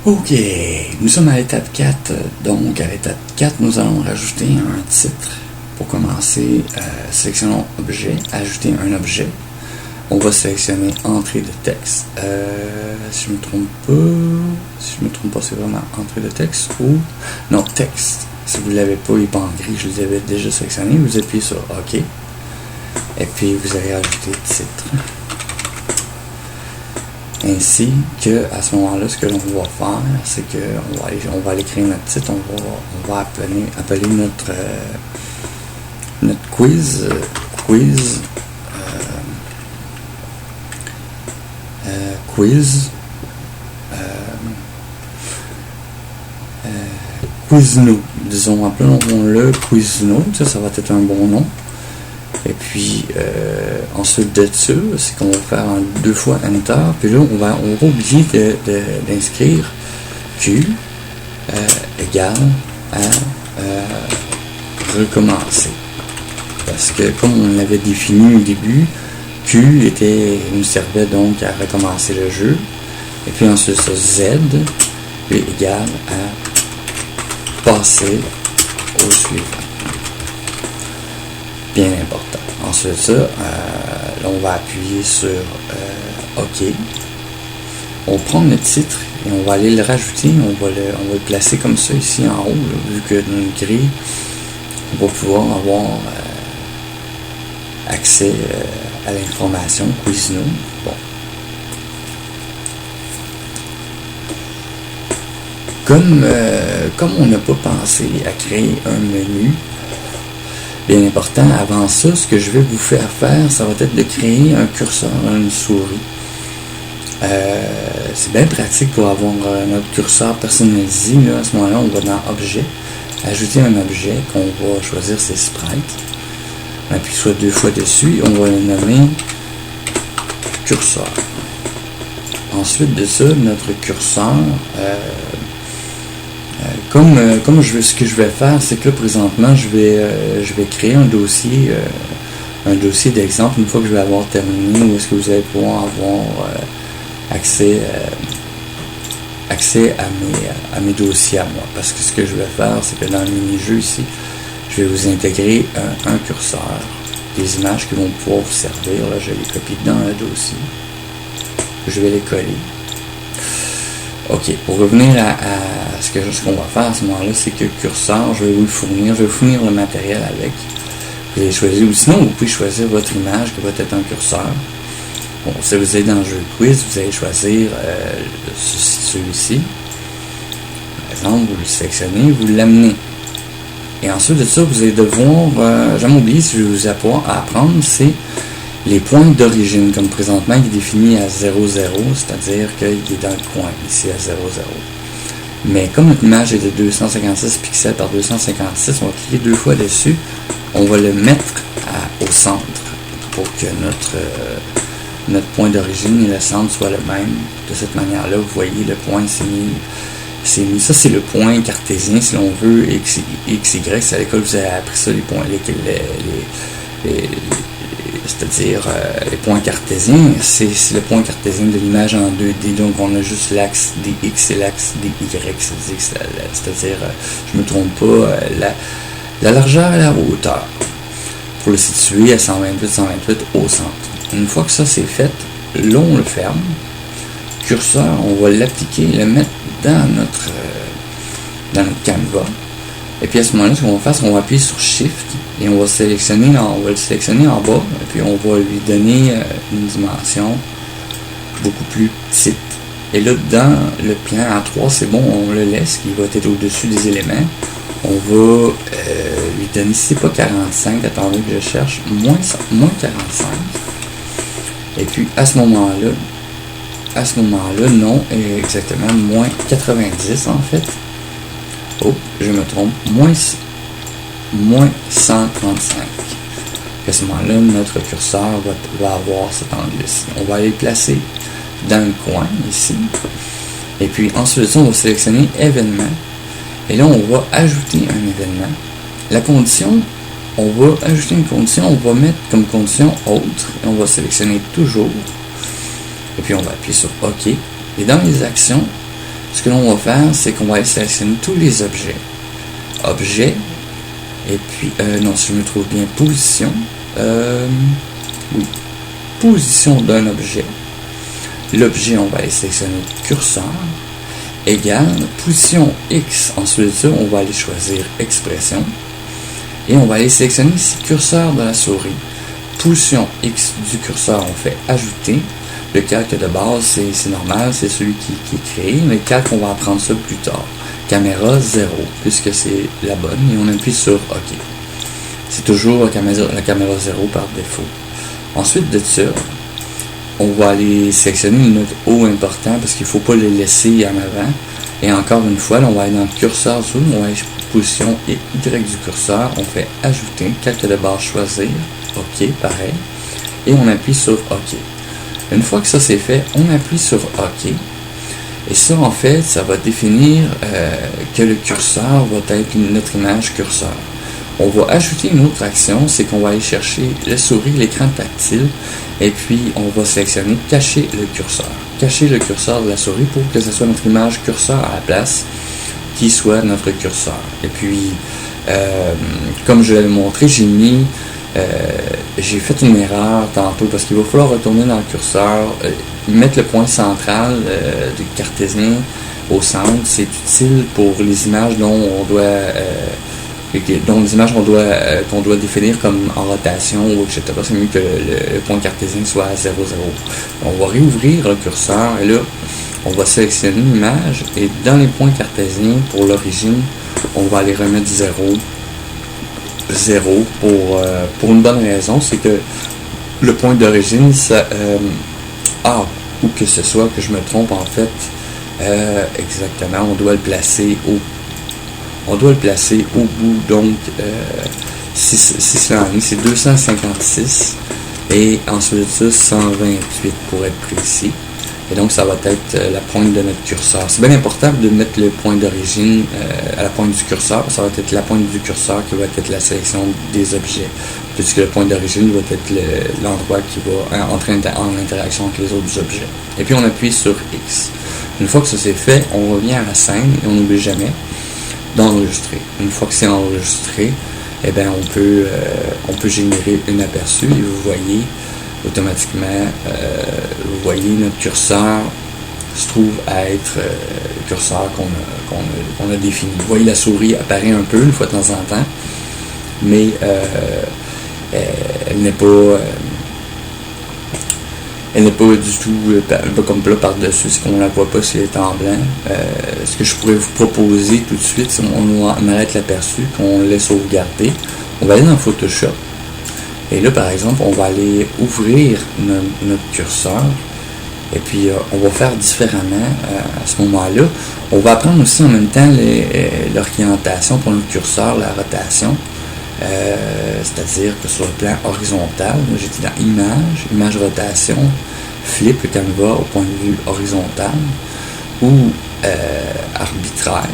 Ok, nous sommes à l'étape 4, donc à l'étape 4, nous allons rajouter un titre. Pour commencer, sélectionnons objet, ajouter un objet. On va sélectionner entrée de texte. Si je me trompe pas, c'est vraiment entrée de texte ou non texte. Si vous ne l'avez pas, il n'est pas en gris, je l'avais déjà sélectionné. Vous appuyez sur OK. Et puis vous allez ajouter titre. Ainsi que à ce moment-là, ce que l'on va faire, c'est que on va aller créer notre titre. On va appeler notre quiz quiz Quizno, disons, appelons-le Quizno, ça va être un bon nom. Et puis ensuite de ça, c'est qu'on va faire deux fois Enter, puis là on va oublier d'inscrire Q égale à recommencer. Parce que comme on l'avait défini au début, Q nous servait donc à recommencer le jeu. Et puis ensuite ça, Z égale à passer au suivant. Bien important. Ensuite ça, là on va appuyer sur OK. On prend le titre et on va aller le rajouter. On va le placer comme ça ici en haut, là, vu que dans une grille, on va pouvoir avoir accès à l'information Quizno. Bon. Comme on n'a pas pensé à créer un menu, bien important, avant ça, ce que je vais vous faire ça va être de créer un curseur, une souris. C'est bien pratique pour avoir notre curseur personnalisé. Là, à ce moment-là, on va dans Objet, ajouter un objet qu'on va choisir, c'est Sprite. On appuie soit deux fois dessus, on va le nommer curseur. Ensuite de ça, notre curseur, ce que je vais faire, c'est que là, présentement, je vais créer un dossier d'exemple une fois que je vais avoir terminé, où est-ce que vous allez pouvoir avoir accès à mes dossiers à moi. Parce que ce que je vais faire, c'est que dans le mini-jeu ici, je vais vous intégrer un curseur, des images qui vont pouvoir vous servir. Là, je vais les copier dans le dossier. Je vais les coller. Ok, pour revenir à ce qu'on va faire à ce moment-là, c'est que le curseur, je vais vous le fournir, je vais vous fournir le matériel avec. Vous allez choisir, ou sinon vous pouvez choisir votre image qui va être un curseur. Bon, si vous êtes dans le jeu de quiz, vous allez choisir celui-ci. Par exemple, vous le sélectionnez, vous l'amenez. Et ensuite de ça, vous allez devoir, jamais oublier, si je vais vous apprendre, c'est les points d'origine, comme présentement, il est défini à 0,0, c'est-à-dire qu'il est dans le coin, ici à 0,0. Mais comme notre image est de 256 pixels par 256, on va cliquer deux fois dessus, on va le mettre au centre pour que notre point d'origine et le centre soient le même. De cette manière-là, vous voyez, le point s'est mis. Ça, c'est le point cartésien, si l'on veut, X, Y. C'est à l'école, vous avez appris ça, les points, c'est-à-dire les points cartésiens, c'est le point cartésien de l'image en 2D, donc on a juste l'axe des X et l'axe des Y, c'est-à-dire, je ne me trompe pas, la largeur et la hauteur, pour le situer à 128 au centre. Une fois que ça c'est fait, là on le ferme, curseur, on va l'appliquer, le mettre dans notre canevas. Et puis à ce moment-là, ce qu'on va faire, c'est qu'on va appuyer sur Shift et on va le sélectionner en bas, et puis on va lui donner une dimension beaucoup plus petite. Et là, dans le plan A3, c'est bon, on le laisse, qui va être au-dessus des éléments. On va lui donner, si c'est pas 45, attendez que je cherche, moins 45. Et puis à ce moment-là, non, exactement, moins 90 en fait. Oh, je me trompe, moins 135. À ce moment-là, notre curseur va avoir cet angle-ci. On va aller le placer dans le coin, ici. Et puis, ensuite, on va sélectionner événement. Et là, on va ajouter un événement. La condition, on va ajouter une condition, on va mettre comme condition autre. Et on va sélectionner toujours. Et puis, on va appuyer sur OK. Et dans les actions, ce que l'on va faire, c'est qu'on va aller sélectionner tous les objets. Objet, et puis, non, si je me trouve bien, position. Oui, position d'un objet. L'objet, on va aller sélectionner curseur, égale position X. Ensuite de ça, on va aller choisir expression. Et on va aller sélectionner ici curseur de la souris. Position X du curseur, on fait ajouter. Le calque de base, c'est normal, c'est celui qui est créé. Mais le calque, on va apprendre ça plus tard. Caméra 0, puisque c'est la bonne. Et on appuie sur OK. C'est toujours la caméra 0 par défaut. Ensuite de ça, on va aller sélectionner notre O important parce qu'il ne faut pas le laisser en avant. Et encore une fois, là, on va aller dans le curseur zoom, on va aller position et Y du curseur, on fait ajouter, calque de base choisir, OK, pareil, et on appuie sur OK. Une fois que ça c'est fait, on appuie sur OK. Et ça, en fait, ça va définir que le curseur va être notre image curseur. On va ajouter une autre action, c'est qu'on va aller chercher la souris, l'écran tactile, et puis on va sélectionner cacher le curseur. Cacher le curseur de la souris pour que ce soit notre image curseur à la place qui soit notre curseur. Et puis, comme je l'avais montré, j'ai fait une erreur tantôt parce qu'il va falloir retourner dans le curseur, mettre le point central du cartésien au centre. C'est utile pour les images dont qu'on doit définir comme en rotation ou etc. C'est mieux que le point cartésien soit à 0, 0. On va réouvrir le curseur et là, on va sélectionner l'image et dans les points cartésiens, pour l'origine, on va aller remettre 0, 0 pour une bonne raison, c'est que le point d'origine, ou que ce soit, que je me trompe en fait, exactement, on doit le placer au bout, donc si cela en est, c'est 256 et ensuite ça 128 pour être précis. Et donc ça va être la pointe de notre curseur. C'est bien important de mettre le point d'origine à la pointe du curseur. Ça va être la pointe du curseur qui va être la sélection des objets, puisque le point d'origine va être l'endroit qui va entrer en interaction avec les autres objets. Et puis on appuie sur X. Une fois que ça c'est fait, on revient à la scène et on n'oublie jamais d'enregistrer. Une fois que c'est enregistré, eh bien on peut générer un aperçu et vous voyez automatiquement, notre curseur se trouve à être le curseur qu'on a défini. Vous voyez, la souris apparaît un peu une fois de temps en temps, mais elle n'est pas du tout comme là par-dessus, c'est qu'on ne la voit pas si elle est en blanc. Ce que je pourrais vous proposer tout de suite, c'est qu'on arrête l'aperçu, qu'on laisse sauvegarder. On va aller dans Photoshop. Et là, par exemple, on va aller ouvrir notre curseur. Et puis, on va faire différemment à ce moment-là. On va apprendre aussi en même temps l'orientation pour notre curseur, la rotation. C'est-à-dire que sur le plan horizontal, moi j'étais dans image rotation, flip le canevas au point de vue horizontal ou arbitraire.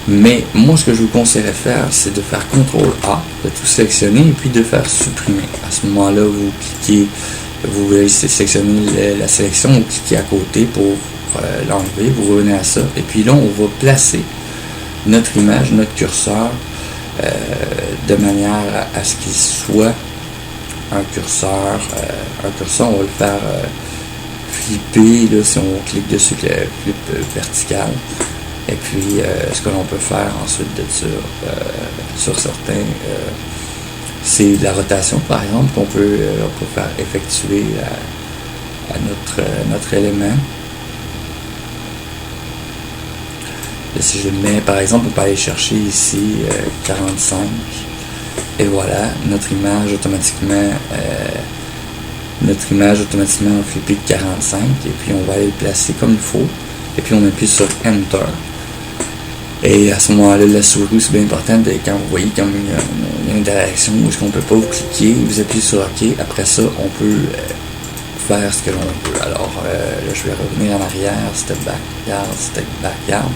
Mais moi, ce que je vous conseillerais de faire, c'est de faire CTRL-A, de tout sélectionner et puis de faire supprimer. À ce moment-là, vous cliquez, vous voulez sélectionner la sélection, vous cliquez à côté pour l'enlever, vous revenez à ça. Et puis là, on va placer notre image, notre curseur, de manière à ce qu'il soit un curseur. On va le faire flipper, là, si on clique dessus, le flip vertical. Et puis, ce que l'on peut faire ensuite de ça, sur certains, c'est la rotation, par exemple, qu'on peut faire effectuer à notre élément. Et si je le mets, par exemple, on peut aller chercher ici 45. Et voilà, notre image automatiquement flippée de 45. Et puis, on va aller le placer comme il faut. Et puis, on appuie sur Enter. Et à ce moment-là, la souris, c'est bien important, quand vous voyez comme il y a une interaction où est-ce qu'on ne peut pas vous cliquer, vous appuyez sur OK. Après ça, on peut faire ce que l'on veut. Alors, là, je vais revenir en arrière, step backyard.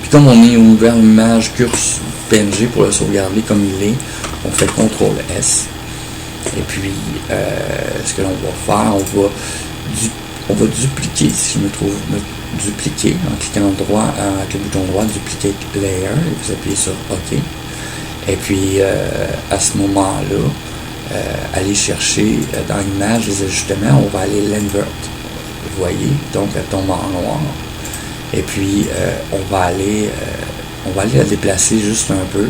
Puis comme on est ouvert l'image curse PNG pour le sauvegarder comme il est, on fait CTRL S. Et puis, ce que l'on va faire, on va dupliquer, si je me dupliquer en cliquant droit avec le bouton droit, Duplicate Layer, et vous appuyez sur OK. Et puis, à ce moment-là, aller chercher dans l'image les ajustements, on va aller l'invert. Vous voyez, donc elle tombe en noir. Et puis, on va aller la déplacer juste un peu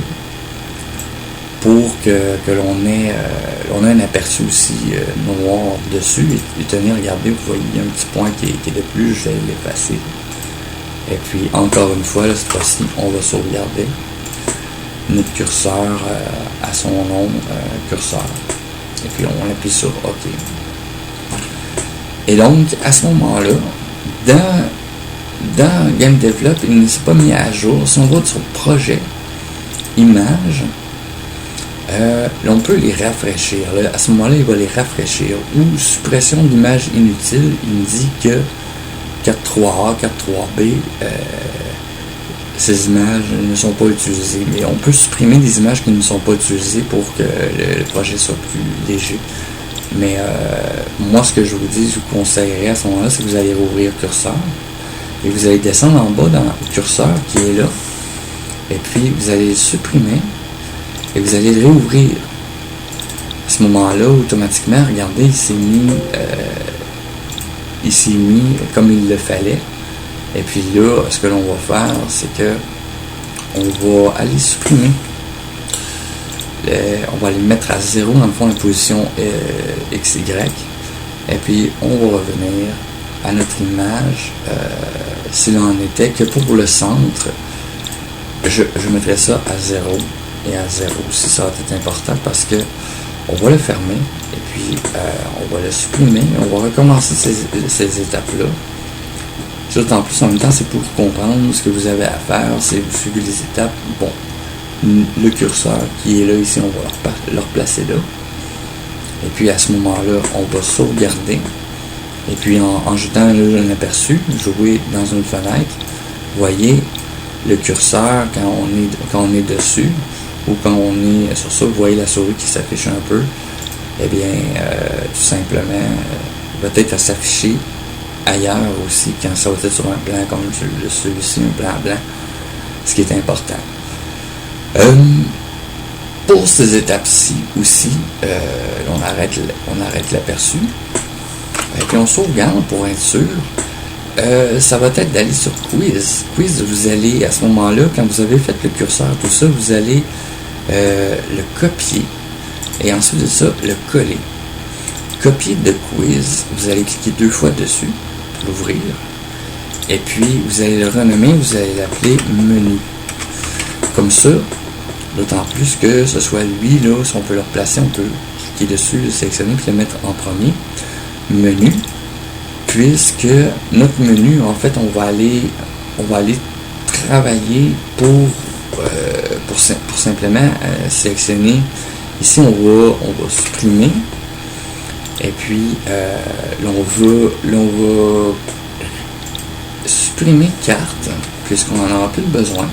pour que l'on ait un aperçu aussi noir dessus. Et tenez, regardez, vous voyez, il y a un petit point qui est de plus, je vais l'effacer. Et puis, encore une fois, là, cette fois-ci, on va sauvegarder notre curseur à son nom, curseur. Et puis, on appuie sur OK. Et donc, à ce moment-là, dans Game Develop, il ne s'est pas mis à jour. Si on va sur Projet, Images, on peut les rafraîchir. Là, à ce moment-là, il va les rafraîchir. Ou suppression d'images inutiles, il me dit que 4.3a, 4.3b, ces images ne sont pas utilisées. Mais on peut supprimer des images qui ne sont pas utilisées pour que le projet soit plus léger. Mais moi, ce que je vous dis, je vous conseillerais à ce moment-là, c'est que vous allez rouvrir Curseur. Et vous allez descendre en bas dans le curseur qui est là. Et puis, vous allez le supprimer. Et vous allez le réouvrir. À ce moment-là, automatiquement, regardez, il s'est mis comme il le fallait. Et puis là, ce que l'on va faire, c'est que on va aller supprimer. On va aller mettre à 0 dans le fond la position XY. Et puis, on va revenir à notre image, s'il en était que pour le centre, je mettrais ça à 0 et à 0 aussi, ça va être important parce que on va le fermer et puis on va le supprimer, on va recommencer ces étapes-là. Tout en plus, en même temps, c'est pour comprendre ce que vous avez à faire, c'est vous suivez les étapes. Bon, le curseur qui est là ici, on va le replacer là. Et puis à ce moment-là, on va sauvegarder. Et puis en jetant un aperçu, jouer dans une fenêtre, vous voyez le curseur quand on est dessus ou quand on est sur ça, vous voyez la souris qui s'affiche un peu. Eh bien, tout simplement, peut-être à s'afficher ailleurs aussi quand ça va être sur un plan comme celui-ci, un plan blanc, ce qui est important. Pour ces étapes-ci aussi, on arrête l'aperçu. Et puis on sauvegarde pour être sûr. Ça va être d'aller sur Quiz. Quiz, vous allez, à ce moment-là, quand vous avez fait le curseur, tout ça, vous allez le copier. Et ensuite de ça, le coller. Copier de Quiz, vous allez cliquer 2 fois dessus pour l'ouvrir. Et puis, vous allez le renommer, vous allez l'appeler Menu. Comme ça, d'autant plus que ce soit lui, là, si on peut le replacer, on peut cliquer dessus, le sélectionner, puis le mettre en premier. Menu, puisque notre menu, en fait, on va aller travailler pour simplement sélectionner. Ici, on va supprimer. Et puis, là, on va supprimer carte, puisqu'on n'en aura plus besoin.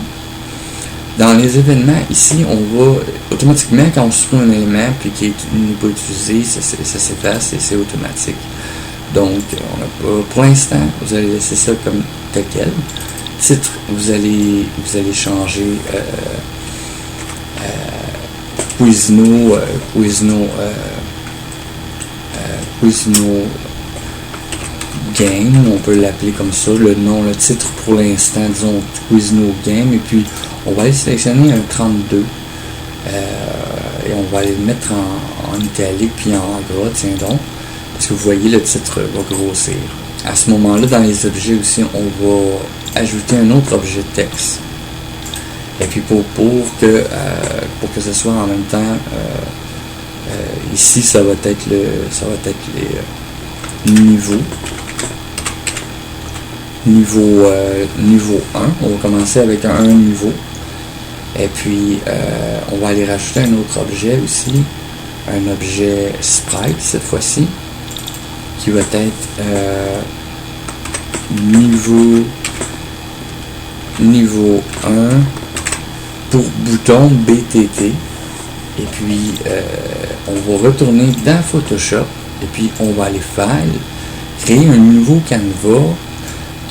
Dans les événements, ici, on va automatiquement, quand on supprime un élément puis qui n'est pas utilisé, ça s'efface et c'est automatique. Donc, on n'a pas, pour l'instant, vous allez laisser ça comme tel quel. Titre, vous allez changer Quizno Game, on peut l'appeler comme ça, le titre pour l'instant, disons Quizno Game, et puis on va aller sélectionner un 32 et on va aller le mettre en italique puis en gras, tiens donc, parce que vous voyez le titre va grossir. À ce moment-là, dans les objets aussi, on va ajouter un autre objet texte. Et puis pour que ce soit en même temps, ici ça va être les niveaux. Niveau 1, on va commencer avec un niveau. Et puis on va aller rajouter un autre objet aussi, un objet sprite cette fois-ci, qui va être niveau 1 pour bouton BTT. Et puis on va retourner dans Photoshop et puis on va aller File, créer un nouveau canevas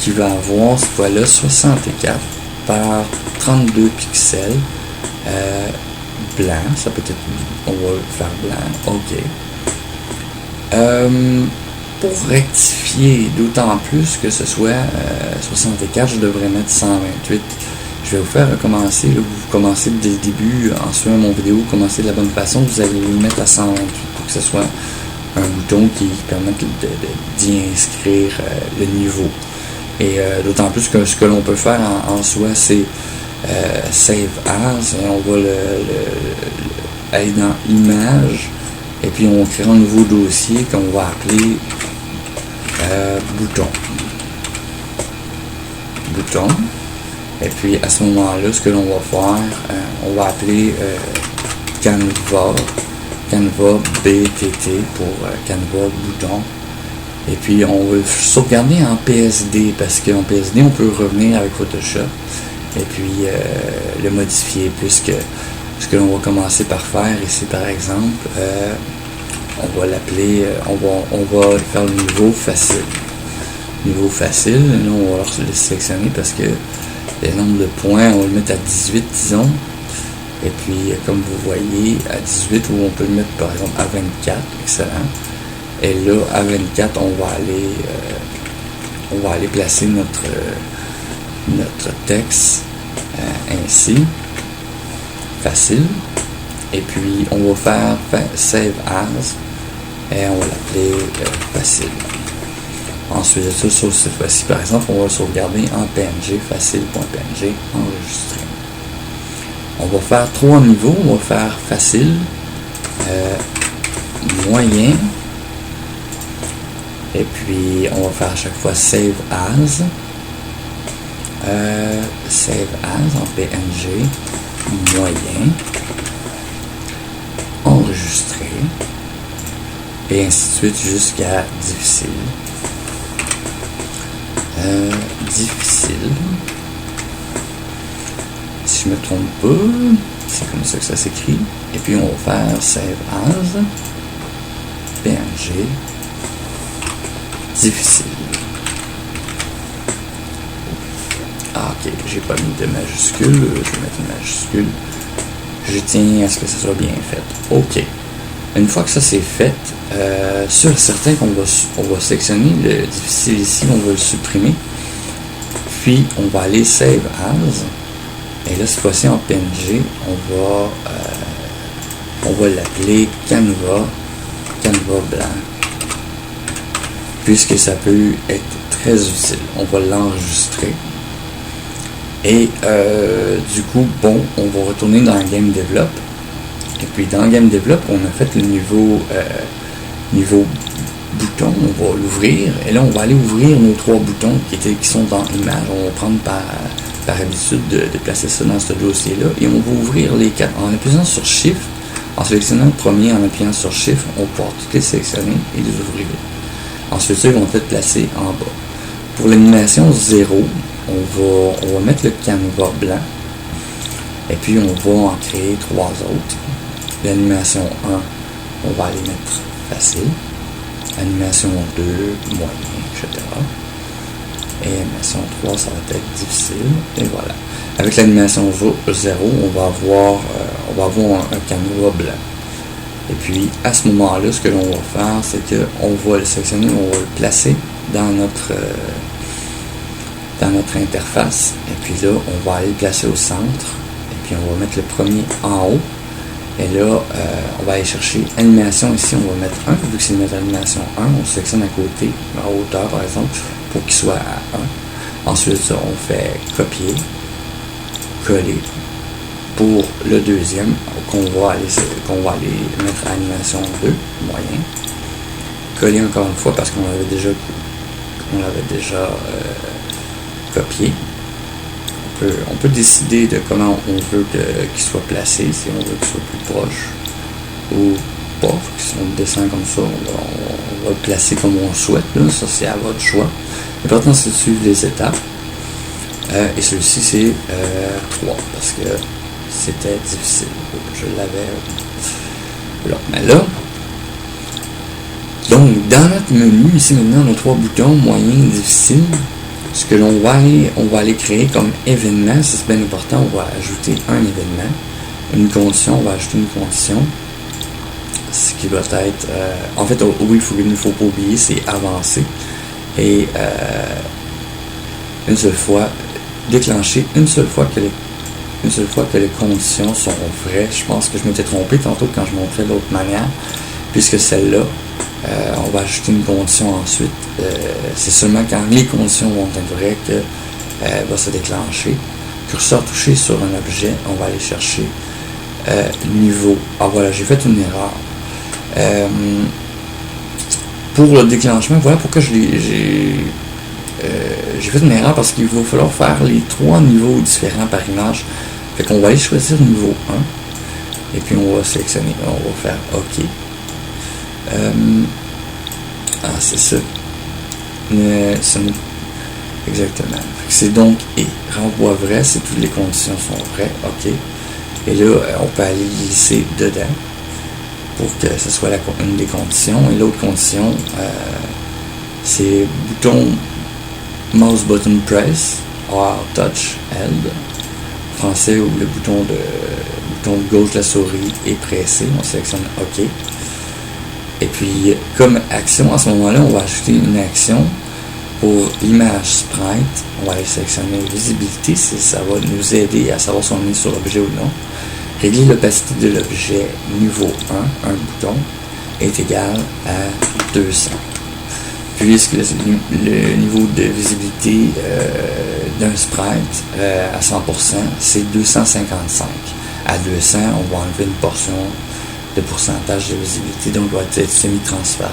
qui va avoir cette fois-là 64 par 32 pixels blanc. Ça peut être, on va le faire blanc, ok. Pour rectifier d'autant plus que ce soit 64, je devrais mettre 128. Je vais vous faire recommencer. Là, vous commencez dès le début, en suivant mon vidéo, vous commencez de la bonne façon. Vous allez le mettre à 128 pour que ce soit un bouton qui permette d'y inscrire le niveau. Et d'autant plus que ce que l'on peut faire en soi, c'est Save As. Et on va aller dans Images. Et puis on crée un nouveau dossier qu'on va appeler bouton. Bouton. Et puis à ce moment-là, ce que l'on va faire, on va appeler Canva BTT pour Canva bouton. Et puis on va le sauvegarder en PSD parce qu'en PSD on peut revenir avec Photoshop et puis le modifier, puisque ce que l'on va commencer par faire ici par exemple, on va l'appeler, on va faire le niveau facile. Niveau facile, là on va le sélectionner parce que le nombre de points, on va le mettre à 18 disons. Et puis comme vous voyez à 18, où on peut le mettre par exemple à 24, excellent. Et là à 24 on va aller placer notre texte ainsi, facile. Et puis on va faire Save As et on va l'appeler facile. Ensuite de ça, cette fois-ci par exemple, on va le sauvegarder en PNG, facile.png, enregistré. On va faire 3 niveaux, on va faire facile, moyen, et puis on va faire à chaque fois Save As, en PNG, moyen, enregistré, et ainsi de suite jusqu'à difficile. Difficile. Si je me trompe pas, c'est comme ça que ça s'écrit. Et puis on va faire Save As, PNG, difficile. Ah ok, j'ai pas mis de majuscule, je vais mettre une majuscule. Je tiens à ce que ça soit bien fait. Ok. Une fois que ça c'est fait, sur certains qu'on va sélectionner le difficile ici, on va le supprimer. Puis on va aller Save As. Et là, cette fois-ci en PNG, on va l'appeler Canva blanc. Puisque ça peut être très utile. On va l'enregistrer. Et du coup, bon, on va retourner dans Game Develop. Et puis dans Game Develop, on a fait le niveau bouton, on va l'ouvrir. Et là, on va aller ouvrir nos 3 boutons qui sont dans Image. On va prendre par habitude de placer ça dans ce dossier-là. Et on va ouvrir les 4 en appuyant sur Shift. En sélectionnant le premier, en appuyant sur Shift, on va pouvoir toutes les sélectionner et les ouvrir. Ensuite, ça, ils vont être placés en bas. Pour l'animation 0, on va mettre le Canva blanc. Et puis, on va en créer 3 autres. L'animation 1, on va aller mettre facile. Animation 2, moyen, etc. Et animation 3, ça va être difficile. Et voilà. Avec l'animation 0, on va avoir un Canva blanc. Et puis, à ce moment-là, ce que l'on va faire, c'est qu'on va le sélectionner, on va le placer dans notre interface. Et puis là, on va aller le placer au centre. Et puis, on va mettre le premier en haut. Et là, on va aller chercher animation ici, on va mettre 1, vu que c'est notre animation 1, on sélectionne à côté, en hauteur par exemple, pour qu'il soit à 1. Ensuite, ça, on fait copier, coller pour le deuxième, qu'on va aller mettre à animation 2, moyen. Coller encore une fois parce qu'on l'avait déjà copié. On peut décider de comment on veut qu'il soit placé, si on veut qu'il soit plus proche ou pas. Si on descend comme ça, on va le placer comme on souhaite. Là. Ça, c'est à votre choix. L'important, c'est de suivre les étapes. Et celui-ci, c'est 3 parce que c'était difficile. Je l'avais là. Mais là, donc, dans notre menu, ici maintenant, on a 3 boutons, moyen, difficile. Ce que on va aller créer comme événement, c'est bien important, on va ajouter un événement, une condition, on va ajouter une condition, ce qui va être, en fait, oui, il ne faut pas oublier, c'est avancer, et une seule fois, déclencher une seule fois que les conditions sont vraies. Je pense que je m'étais trompé tantôt quand je montrais l'autre manière, puisque celle-là, on va ajouter une condition ensuite. C'est seulement quand les conditions vont être vraies que va se déclencher. Curseur touché sur un objet, on va aller chercher niveau. Ah voilà, j'ai fait une erreur. Pour le déclenchement, voilà pourquoi j'ai fait une erreur, parce qu'il va falloir faire les 3 niveaux différents par image. Fait qu'on va aller choisir niveau 1 et puis on va sélectionner, on va faire OK. C'est ça. Exactement. C'est donc et renvoi vrai, c'est toutes les conditions sont vraies. OK. Et là, on peut aller glisser dedans pour que ce soit une des conditions. Et l'autre condition, c'est bouton mouse button press or touch held. En français, où le bouton de gauche de la souris est pressé. On sélectionne OK. Et puis, comme action, à ce moment-là, on va ajouter une action pour l'image sprite. On va aller sélectionner visibilité, ça va nous aider à savoir si on est sur l'objet ou non. Régler l'opacité de l'objet niveau 1, un bouton, est égal à 200. Puisque le niveau de visibilité d'un sprite à 100%, c'est 255. À 200, on va enlever une portion de pourcentage de visibilité, donc il doit être semi-transparent.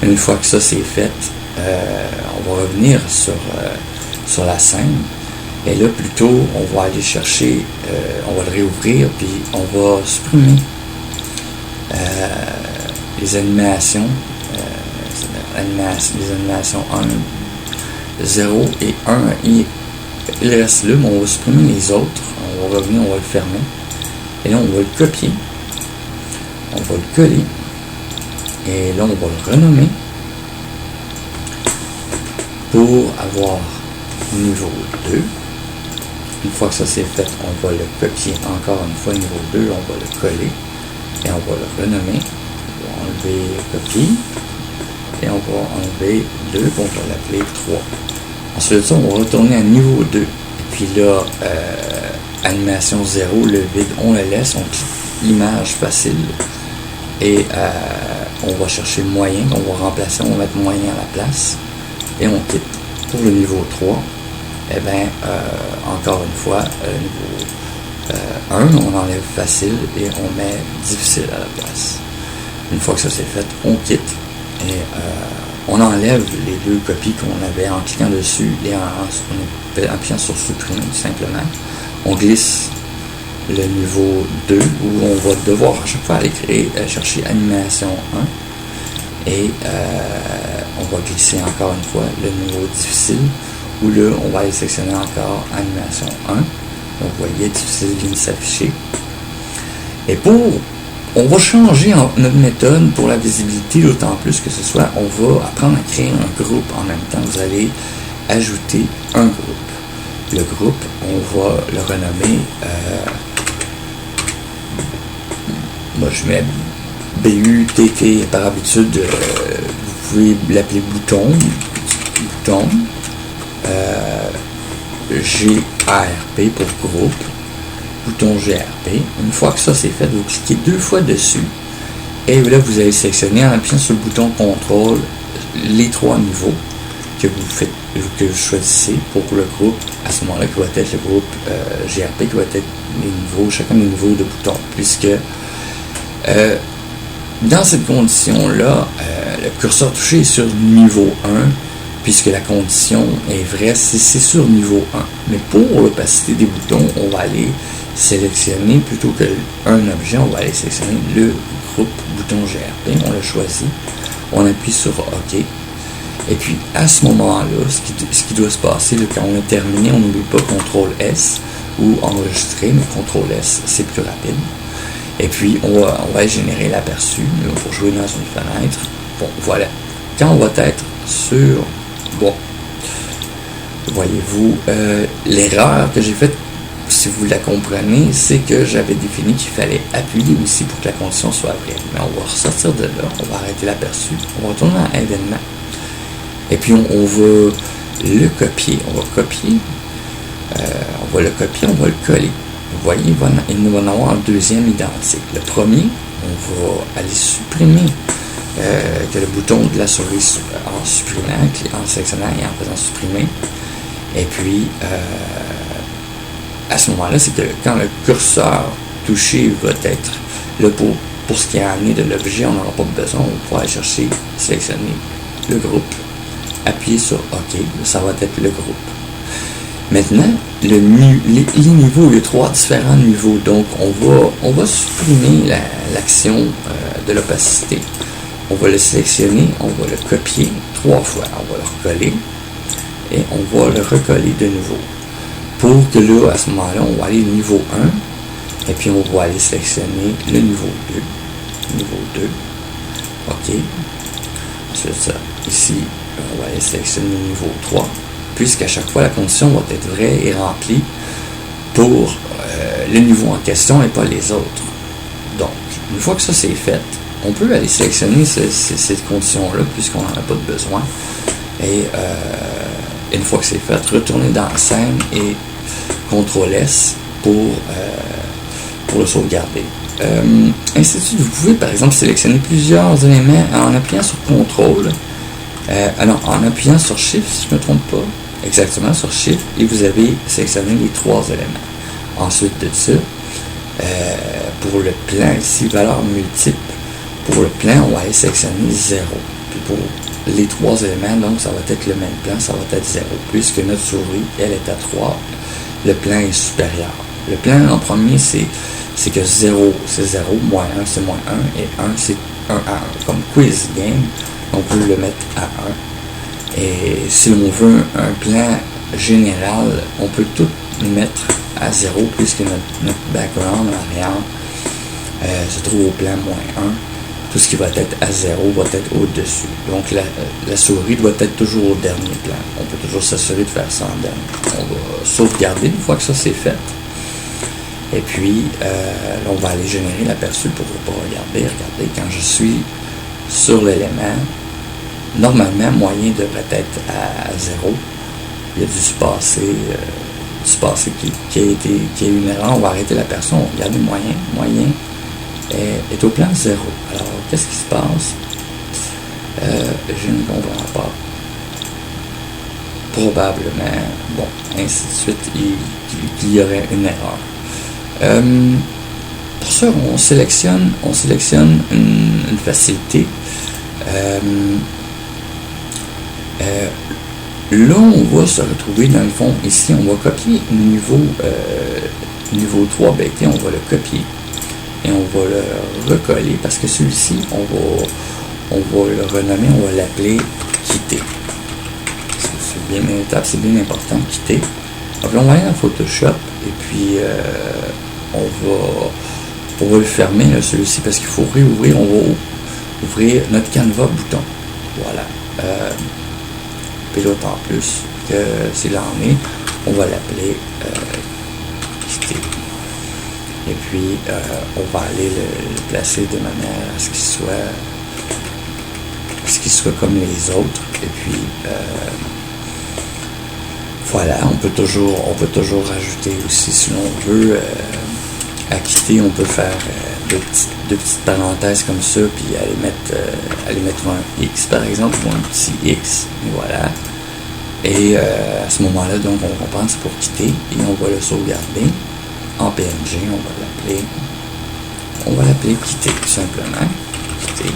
Une fois que ça c'est fait, on va revenir sur la scène, et là plutôt on va aller chercher, on va le réouvrir, puis on va supprimer les animations, les animations 1, 0 et 1, il reste là, mais on va supprimer les autres, on va revenir, on va le fermer, et là on va le copier, on va le coller, et là on va le renommer pour avoir niveau 2. Une fois que ça c'est fait, on va le copier encore une fois niveau 2, on va le coller et on va le renommer. On va enlever copier et on va enlever 2, on va l'appeler 3. Ensuite de ça, on va retourner à niveau 2. Et puis là, animation 0, le vide, on le laisse, on clique image facile et on va chercher le moyen, on va remplacer, on va mettre moyen à la place et on quitte. Pour le niveau 3, eh bien, encore une fois, niveau 1, on enlève facile et on met difficile à la place. Une fois que ça c'est fait, on quitte et on enlève les 2 copies qu'on avait en cliquant dessus et en appuyant sur supprimer tout simplement. On glisse le niveau 2 où on va devoir à chaque fois aller chercher animation 1 et on va glisser encore une fois le niveau difficile où là on va aller sélectionner encore animation 1. Donc vous voyez, difficile vient de s'afficher. Et on va changer notre méthode pour la visibilité, d'autant plus que ce soit, on va apprendre à créer un groupe en même temps. Vous allez ajouter un groupe. Le groupe, on va le renommer, moi je mets BUTT par habitude, vous pouvez l'appeler bouton, GARP pour groupe, bouton GRP. Une fois que ça c'est fait, vous cliquez 2 fois dessus et là vous allez sélectionner en appuyant sur le bouton contrôle les 3 niveaux que vous choisissez pour le groupe. À ce moment-là, qui va être le groupe GRP, qui va être les niveaux, chacun des niveaux de boutons, puisque dans cette condition-là, le curseur touché est sur niveau 1, puisque la condition est vraie si c'est sur niveau 1. Mais pour l'opacité des boutons, on va aller sélectionner, plutôt qu'un objet, on va aller sélectionner le groupe bouton GRP, on le choisit, on appuie sur OK. Et puis à ce moment-là, ce qui doit se passer, là, quand on a terminé, on n'oublie pas CTRL-S ou enregistrer, mais CTRL-S, c'est plus rapide. Et puis on va générer l'aperçu pour jouer dans une fenêtre. Bon, voilà. Quand on va être sur... Bon. voyez-vous, l'erreur que j'ai faite, si vous la comprenez, c'est que j'avais défini qu'il fallait appuyer aussi pour que la condition soit vraie. Mais on va ressortir de là, on va arrêter l'aperçu, on va retourner dans événement, et puis on va le copier. On va copier, on va le copier, on va le coller. Vous voyez, il nous va en avoir un deuxième identique. Le premier, on va aller supprimer que le bouton de la souris en supprimant, en sélectionnant et en faisant supprimer. Et puis, à ce moment-là, c'est que quand le curseur touché va être là pour ce qui est amené de l'objet, on n'aura pas besoin, on pourra aller chercher, sélectionner le groupe, appuyer sur OK, ça va être le groupe. Maintenant, les niveaux, il y a 3 différents niveaux, donc on va supprimer l'action de l'opacité. On va le sélectionner, on va le copier 3 fois, on va le recoller et on va le recoller de nouveau. Pour que là, à ce moment-là, on va aller au niveau 1 et puis on va aller sélectionner le niveau 2. Niveau 2. OK. Ensuite, ça, ici, on va aller sélectionner le niveau 3. Puisqu'à chaque fois, la condition va être vraie et remplie pour le niveau en question et pas les autres. Donc, une fois que ça c'est fait, on peut aller sélectionner cette condition-là puisqu'on n'en a pas de besoin. Et une fois que c'est fait, retourner dans la scène et CTRL-S pour le sauvegarder. Ainsi de suite, vous pouvez par exemple sélectionner plusieurs éléments en appuyant sur CTRL. Alors, en appuyant sur Shift, si je ne me trompe pas, exactement sur Shift, et vous avez sélectionné les 3 éléments. Ensuite de ça, pour le plan ici, valeur multiple, pour le plan, on va aller sélectionner 0. Puis pour les 3 éléments, donc ça va être le même plan, ça va être 0. Puisque notre souris, elle est à 3, le plan est supérieur. Le plan en premier, c'est que 0, c'est 0, moins 1, c'est moins 1, et 1, c'est 1 à 1. Comme quiz game, on peut le mettre à 1. Et si on veut un plan général, on peut tout mettre à 0 puisque notre background en arrière se trouve au plan moins 1. Tout ce qui va être à 0 va être au-dessus. Donc la souris doit être toujours au dernier plan. On peut toujours s'assurer de faire ça en dernier. On va sauvegarder une fois que ça c'est fait. Et puis, là, on va aller générer l'aperçu pour regarder. Regardez, quand je suis sur l'élément, normalement, moyen devrait être à 0. Il y a dû se passer qui a eu une erreur. On va arrêter l'aperçu. On va regarder moyen. Moyen est au plan 0. Alors, qu'est-ce qui se passe? Je ne comprends pas. Probablement, bon, ainsi de suite, il y aurait une erreur. Pour ça, on sélectionne une facilité. Là, on va se retrouver dans le fond, ici, on va copier niveau 3 BT, on va le copier et on va le recoller parce que celui-ci, on va le renommer, on va l'appeler quitter. C'est bien une étape, c'est bien important, quitter. Donc là, on va aller dans Photoshop et puis on va le fermer, celui-ci, parce qu'il faut réouvrir, on va ouvrir notre Canva bouton. Voilà. Pilote en plus, que s'il en est, on va l'appeler quitter. Et puis, on va aller le placer de manière à ce qu'il soit comme les autres. Et puis, voilà, on peut toujours rajouter aussi, si l'on veut, à quitter, on peut faire deux petites parenthèses comme ça, puis aller mettre un X par exemple, ou un petit X, et voilà. Et à ce moment-là, donc on comprend que c'est pour quitter, et on va le sauvegarder en PNG, on va l'appeler quitter, tout simplement, quitter.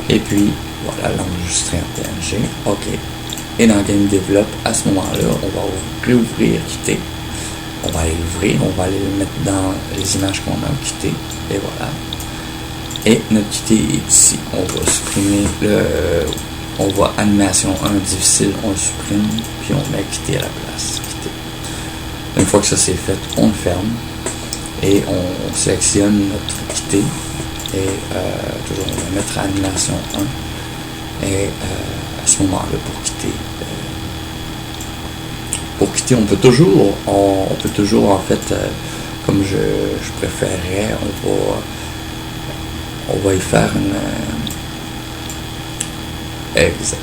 Et puis, voilà, l'enregistrer en PNG, OK. Et dans Game Develop, à ce moment-là, on va réouvrir quitter. On va aller l'ouvrir, on va aller le mettre dans les images qu'on a quittées, et voilà. Et notre quitter est ici. On va supprimer on va animation 1 difficile, on le supprime, puis on met quitter à la place. Quitter. Une fois que ça c'est fait, on le ferme et on sélectionne notre quitter et toujours on va mettre animation 1 et à ce moment-là pour quitter pour quitter, on peut toujours en fait, comme je préférerais, on va y faire une exact.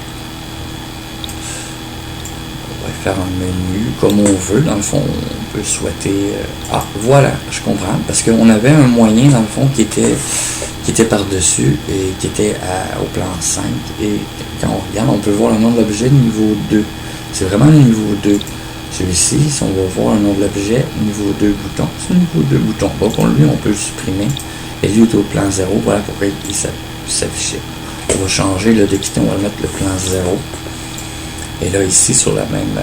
On va y faire un menu comme on veut. Dans le fond, on peut souhaiter. Ah, voilà, je comprends. Parce qu'on avait un moyen, dans le fond, qui était par-dessus et qui était au plan 5. Et quand on regarde, on peut voir le nom de l'objet niveau 2. C'est vraiment le niveau 2. Celui-ci, si on va voir le nom de l'objet, niveau 2 bouton, c'est le niveau 2 bouton. Donc, lui, on peut le supprimer. Et lui est au plan 0. Voilà pourquoi il s'affichait. On va changer le de quitter, on va le mettre le plan 0. Et là, ici, sur la même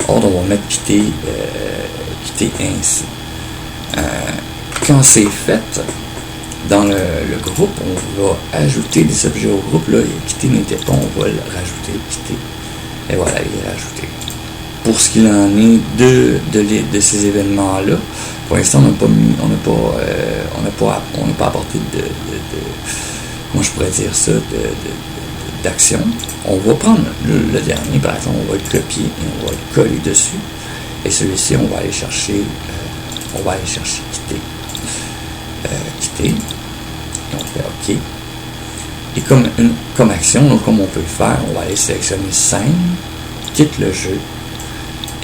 ordre, on va mettre quitter ainsi. Quand c'est fait, dans le groupe, on va ajouter des objets au groupe. Là, quitter n'était pas, on va le rajouter, quitter. Et voilà, il est rajouté. Pour ce qu'il en est de ces événements-là, pour l'instant, on n'a pas apporté de comment je pourrais dire ça, d'action. On va prendre le dernier, par exemple, on va le copier et on va le coller dessus. Et celui-ci, on va aller chercher quitter. Quitter. Et on fait OK. Et comme action, donc, comme on peut le faire, on va aller sélectionner scène, quitte le jeu,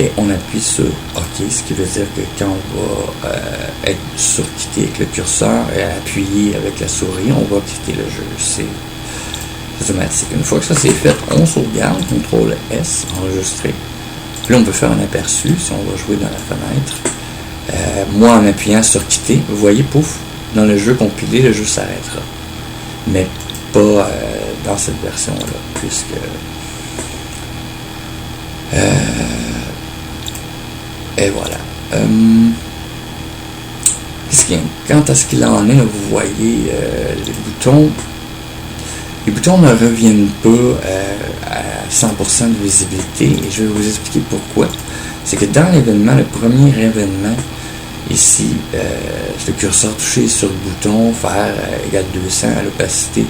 et on appuie sur OK, ce qui veut dire que quand on va être sur quitter avec le curseur et appuyer avec la souris, on va quitter le jeu. C'est automatique. Une fois que ça c'est fait, on sauvegarde, CTRL S, enregistrer. Puis là, on peut faire un aperçu si on va jouer dans la fenêtre. Moi, en appuyant sur quitter, vous voyez, pouf, dans le jeu compilé, le jeu s'arrêtera. Mais pas dans cette version-là, puisque et voilà. Quant à ce qu'il en est, vous voyez les boutons ne reviennent pas à 100% de visibilité, et je vais vous expliquer pourquoi. C'est que dans l'événement, le premier événement, ici, le curseur touché sur le bouton, faire égale 200 à l'opacité.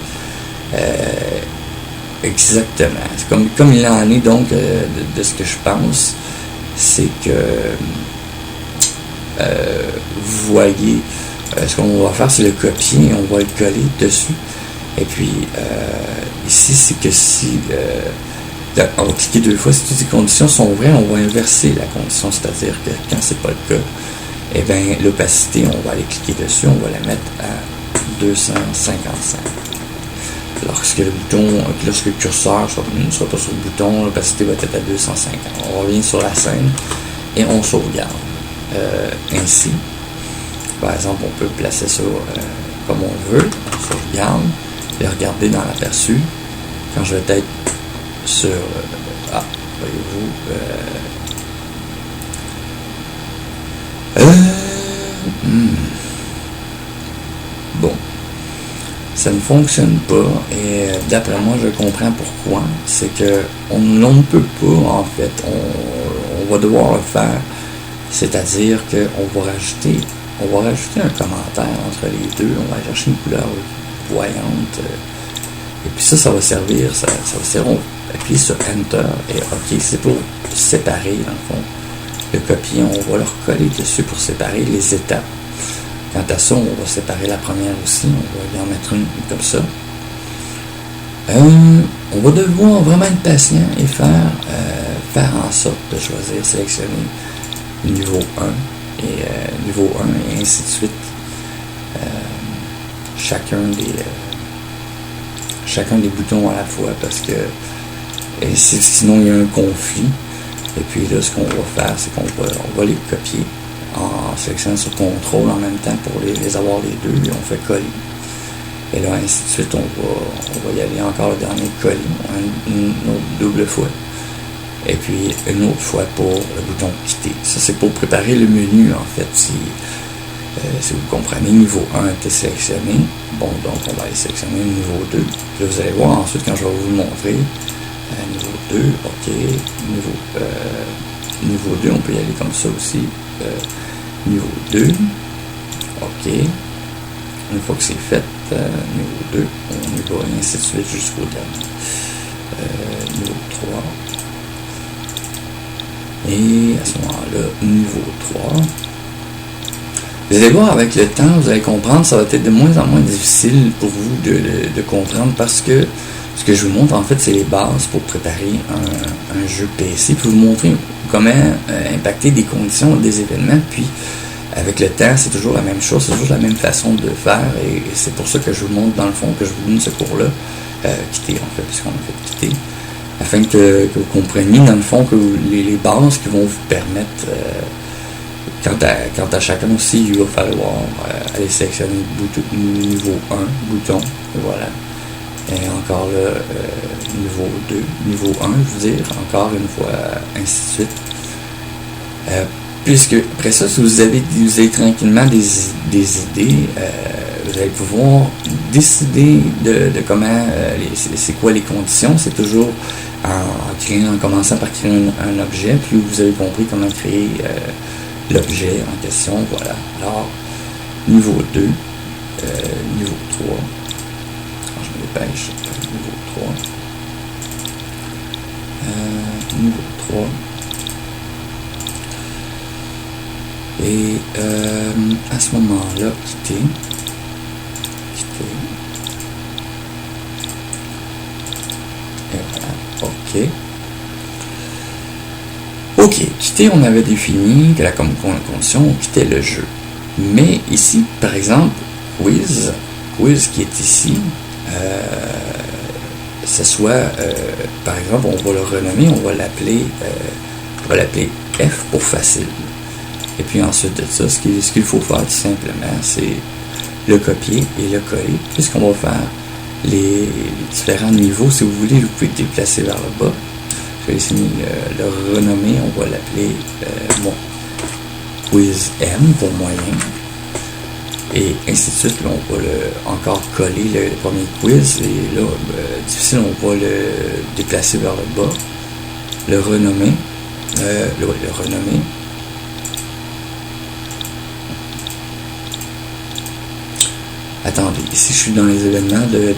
Exactement. C'est comme il en est donc de ce que je pense, c'est que vous voyez, ce qu'on va faire, c'est le copier, on va le coller dessus. Et puis ici, c'est que si on va cliquer 2 fois, si toutes les conditions sont vraies, on va inverser la condition, c'est-à-dire que quand c'est pas le cas, et bien l'opacité, on va aller cliquer dessus, on va la mettre à 255. Lorsque le curseur ne sera pas sur le bouton, l'opacité va être à 250. On revient sur la scène et on sauvegarde. Ainsi, par exemple, on peut placer ça comme on veut, on sauvegarde, et regarder dans l'aperçu. Quand je vais être sur... voyez-vous... Bon. Ça ne fonctionne pas, et d'après moi, je comprends pourquoi. C'est que on ne peut pas, en fait, on va devoir le faire. C'est-à-dire qu'on va rajouter un commentaire entre les deux, on va chercher une couleur voyante, et puis ça va servir, ça va servir, on va appuyer sur Enter, et OK, c'est pour séparer, dans le fond, le copier, on va le recoller dessus pour séparer les étapes. Quant à ça, on va séparer la première aussi, on va y en mettre une comme ça. On va devoir vraiment être patient et faire en sorte de choisir, sélectionner niveau 1 et ainsi de suite. Chacun des boutons à la fois, parce que sinon il y a un conflit. Et puis là, ce qu'on va faire, c'est qu'on va les copier en sélectionnant sur contrôle en même temps pour les avoir les deux, et on fait coller. Et là, ainsi de suite, on va y aller encore le dernier coller, une autre double fois. Et puis une autre fois pour le bouton quitter. Ça, c'est pour préparer le menu, en fait. Si vous comprenez, niveau 1 était sélectionné. Bon, donc on va aller sélectionner niveau 2. Puis là, vous allez voir ensuite quand je vais vous le montrer. Niveau 2, OK. Niveau 2, on peut y aller comme ça aussi. Niveau 2, OK. Une fois que c'est fait, niveau 2, on y va et ainsi de suite jusqu'au dernier. Niveau 3. Et à ce moment-là, niveau 3. Vous allez voir, avec le temps, vous allez comprendre, ça va être de moins en moins difficile pour vous de comprendre, parce que ce que je vous montre, en fait, c'est les bases pour préparer un jeu PC, puis vous montrer comment impacter des conditions, des événements, puis avec le temps, c'est toujours la même chose, c'est toujours la même façon de faire, et c'est pour ça que je vous montre, dans le fond, que je vous donne ce cours-là, quitter, en fait, puisqu'on a fait quitter, afin que vous compreniez, dans le fond, que les bases qui vont vous permettre... Quant à chacun aussi, il va falloir aller sélectionner niveau 1, bouton, et voilà. Et encore là, niveau 2, niveau 1, je veux dire, encore une fois, ainsi de suite. Puisque, après ça, si vous avez tranquillement des idées, vous allez pouvoir décider de comment, c'est quoi les conditions. C'est toujours en commençant par créer un objet, puis vous avez compris comment créer l'objet en question, voilà. Alors, niveau 2, niveau 3, quand je me dépêche, niveau 3, niveau 3, et à ce moment-là, quitter, et voilà, ok. Ok, quitter, on avait défini que la condition, on quittait le jeu. Mais ici, par exemple, quiz qui est ici, ce soit, par exemple, on va le renommer, on va l'appeler F pour facile. Et puis ensuite de ça, ce qu'il faut faire tout simplement, c'est le copier et le coller, puisqu'on va faire les différents niveaux. Si vous voulez, vous pouvez déplacer vers le bas. Je vais essayer de le renommer, on va l'appeler quiz M pour moyen, et ainsi de suite. Là, on va encore coller le premier quiz, et là, difficile, on va le déplacer vers le bas, le renommer, Attendez, ici je suis dans les événements de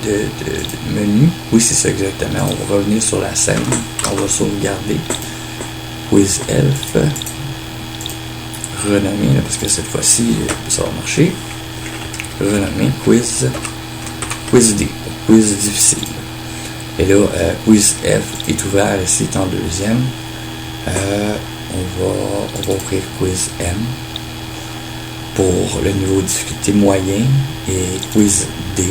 menu. Oui, c'est ça exactement. On va revenir sur la scène. On va sauvegarder. Quiz Elf. Renommer, là, parce que cette fois-ci, ça va marcher. Renommer. Quiz D. Quiz difficile. Et là, Quiz F est ouvert ici, en deuxième. On va ouvrir Quiz M pour le niveau de difficulté moyen, et Quiz D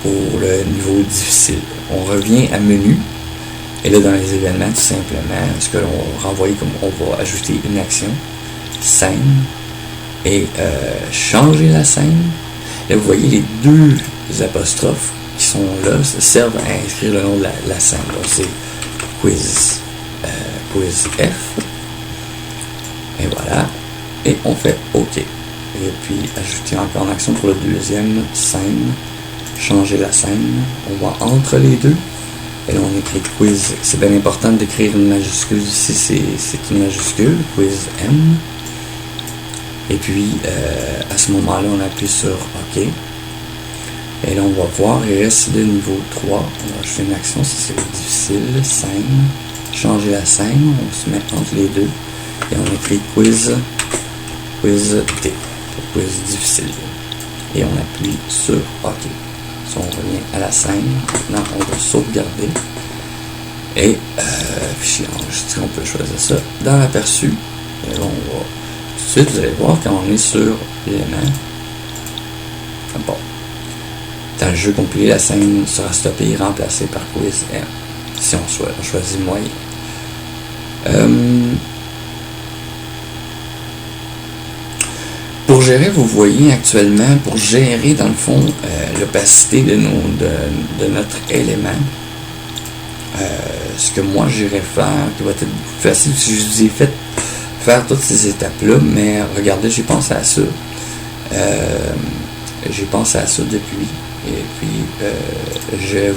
pour le niveau difficile. On revient à menu, et là dans les événements, tout simplement, ce que l'on va renvoyer, comme on va ajouter une action, scène, et changer la scène. Là vous voyez les deux apostrophes qui sont là, ça servent à inscrire le nom de la scène. Donc c'est Quiz F, et voilà. Et on fait OK. Et puis, ajouter encore une action pour le deuxième, scène, changer la scène. On va entre les deux. Et là, on écrit quiz. C'est bien important d'écrire une majuscule ici. C'est une majuscule, quiz M. Et puis, à ce moment-là, on appuie sur OK. Et là, on va voir, il reste le niveau 3. On va ajouter une action, ça c'est difficile, scène, changer la scène. On se met entre les deux. Et on écrit quiz T, quiz difficile. Et on appuie sur OK. Si on revient à la scène, maintenant on va sauvegarder. Et fichier enregistré, on peut choisir ça dans l'aperçu. Et là, on va tout de suite, vous allez voir quand on est sur l'élément. Bon. Dans le jeu compilé, la scène sera stoppée et remplacée par quiz M. Si on choisit moyen. Pour gérer, vous voyez actuellement, pour gérer dans le fond l'opacité de notre élément, ce que moi j'irais faire, qui va être facile, si je vous ai fait faire toutes ces étapes-là, mais regardez, j'ai pensé à ça. J'ai pensé à ça depuis. Et puis, je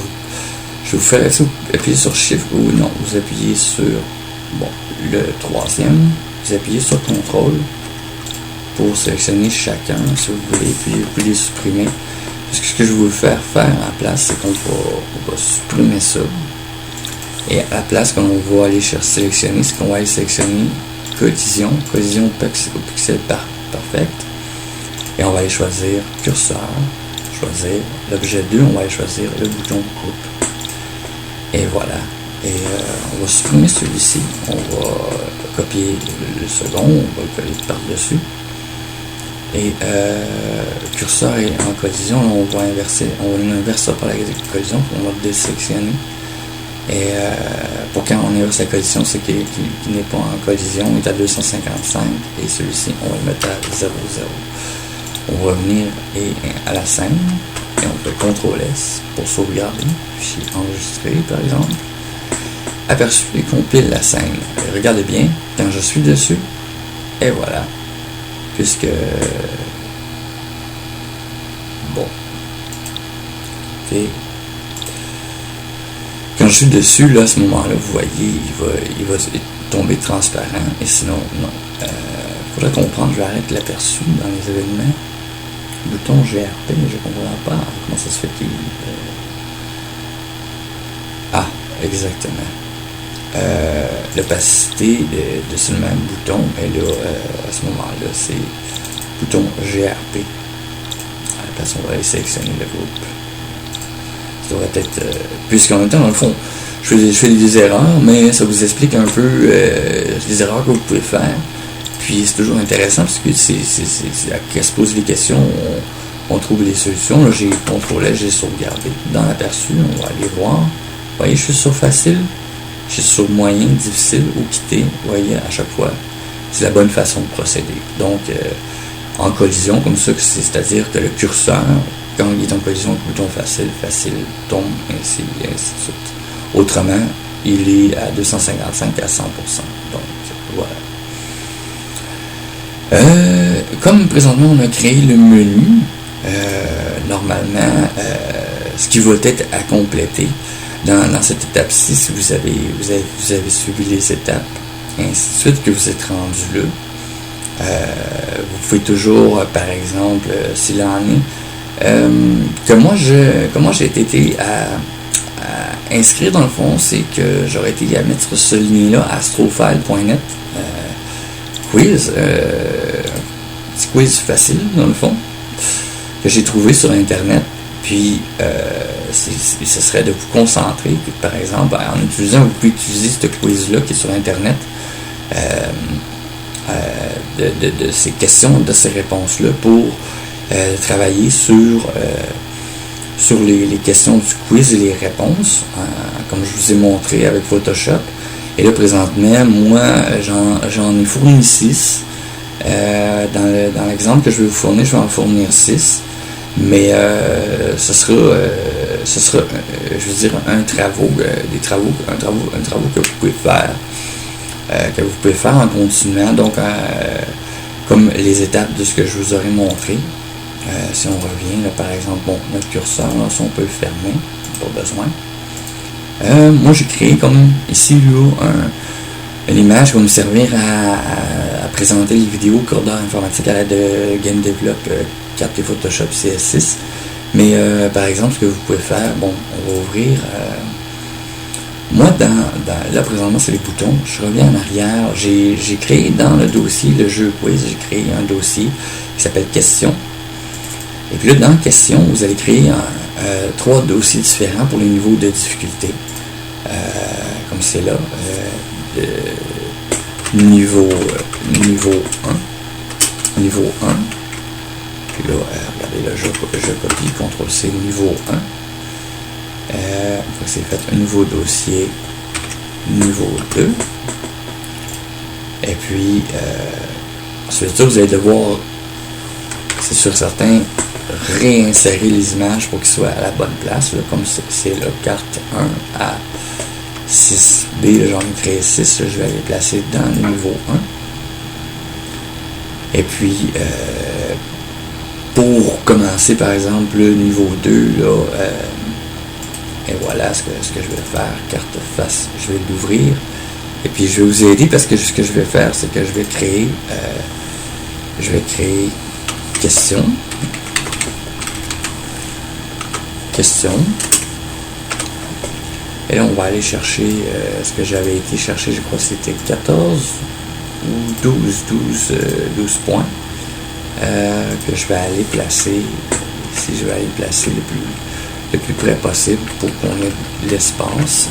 vous ferai ça, vous appuyez sur Shift ou non, vous appuyez sur le troisième, vous appuyez sur Contrôle pour sélectionner chacun, si vous voulez, puis vous pouvez les supprimer. Parce que ce que je veux faire en place, c'est qu'on va supprimer ça. Et à la place qu'on va aller sélectionner, c'est qu'on va aller sélectionner collision au pixel perfect. Et on va aller choisir curseur, choisir l'objet 2, on va aller choisir le bouton coupe. Et voilà. Et on va supprimer celui-ci. On va copier le second, on va le coller par-dessus. Et curseur est en collision, là, on va inverser ça par la collision, on va désélectionner. Et pour quand on inverse la collision, c'est qu'il n'est pas en collision, il est à 255. Et celui-ci, on va le mettre à 0,0. On va revenir à la scène. Et on fait CTRL-S pour sauvegarder. Fichier enregistré, par exemple. Aperçu et compile la scène. Et regardez bien, quand je suis dessus, et voilà. Puisque... Bon. Ok. Quand je suis dessus, là, à ce moment-là, vous voyez, il va tomber transparent. Et sinon, non. Faudrait comprendre, je vais arrêter l'aperçu dans les événements. Bouton GRP, je ne comprends pas comment ça se fait qu'il... Ah, exactement. L'opacité de ce même bouton, et là, à ce moment-là, c'est bouton GRP. À la place, on va aller sélectionner le groupe. Ça devrait être... puisqu'en même temps, dans le fond, je fais des erreurs, mais ça vous explique un peu les erreurs que vous pouvez faire. Puis c'est toujours intéressant parce que c'est à se pose les questions, on trouve les solutions. Là, j'ai contrôlé, j'ai sauvegardé. Dans l'aperçu, on va aller voir. Vous voyez, je suis sur facile, je suis sur moyen, difficile ou quitter. Vous voyez, à chaque fois, c'est la bonne façon de procéder. Donc, en collision, comme ça, c'est-à-dire que le curseur, quand il est en collision avec le bouton facile tombe, ainsi de suite. Autrement, il est à 255 à 100%. Donc, voilà. Comme présentement on a créé le menu, normalement, ce qui va être à compléter dans cette étape-ci, si vous avez suivi les étapes, et ainsi de suite, que vous êtes rendu là, vous pouvez toujours, par exemple, s'il en est, comment j'ai été à inscrire dans le fond, c'est que j'aurais été à mettre ce lien-là, astrofile.net, quiz, petit quiz facile dans le fond, que j'ai trouvé sur internet. Puis ce serait de vous concentrer, par exemple, en utilisant, vous pouvez utiliser ce quiz-là qui est sur internet, de ces questions, de ces réponses-là pour travailler sur les questions du quiz et les réponses, comme je vous ai montré avec Photoshop. Et là, présentement, moi, j'en ai fourni 6. Dans l'exemple que je vais vous fournir, je vais en fournir 6. Mais ce sera, je veux dire, un travaux que vous pouvez faire, en continuant. Donc, comme les étapes de ce que je vous aurais montré. Si on revient, là, par exemple, bon, notre curseur, là, si on peut le fermer, pas besoin. Moi, j'ai créé comme ici là, une image qui va me servir à présenter les vidéos corridor informatique à l'aide de Game Develop 4 et Photoshop CS6. Mais par exemple, ce que vous pouvez faire, bon, on va ouvrir. Moi, là présentement, c'est les boutons. Je reviens en arrière. J'ai créé dans le dossier, le jeu quiz, j'ai créé un dossier qui s'appelle Questions. Et puis là, dans Questions, vous allez créer 3 dossiers différents pour les niveaux de difficulté. Comme c'est là. Niveau 1. Niveau 1. Puis là, regardez, là, je copie, CTRL-C, niveau 1. Une fois que c'est fait, un nouveau dossier, niveau 2. Et puis, ensuite de ça, vous allez devoir, c'est sûr certain, réinsérer les images pour qu'ils soient à la bonne place. Là, comme c'est la carte 1 à 6B, j'en ai créé 6, là, je vais les placer dans le niveau 1. Et puis, pour commencer, par exemple, le niveau 2, là, et voilà ce que je vais faire, carte face, je vais l'ouvrir. Et puis, je vais vous aider parce que ce que je vais faire, c'est que je vais créer question. Et là, on va aller chercher ce que j'avais été chercher, je crois que c'était 14 ou 12 points que je vais aller placer. Ici, je vais aller placer le plus près possible pour qu'on ait de l'espace.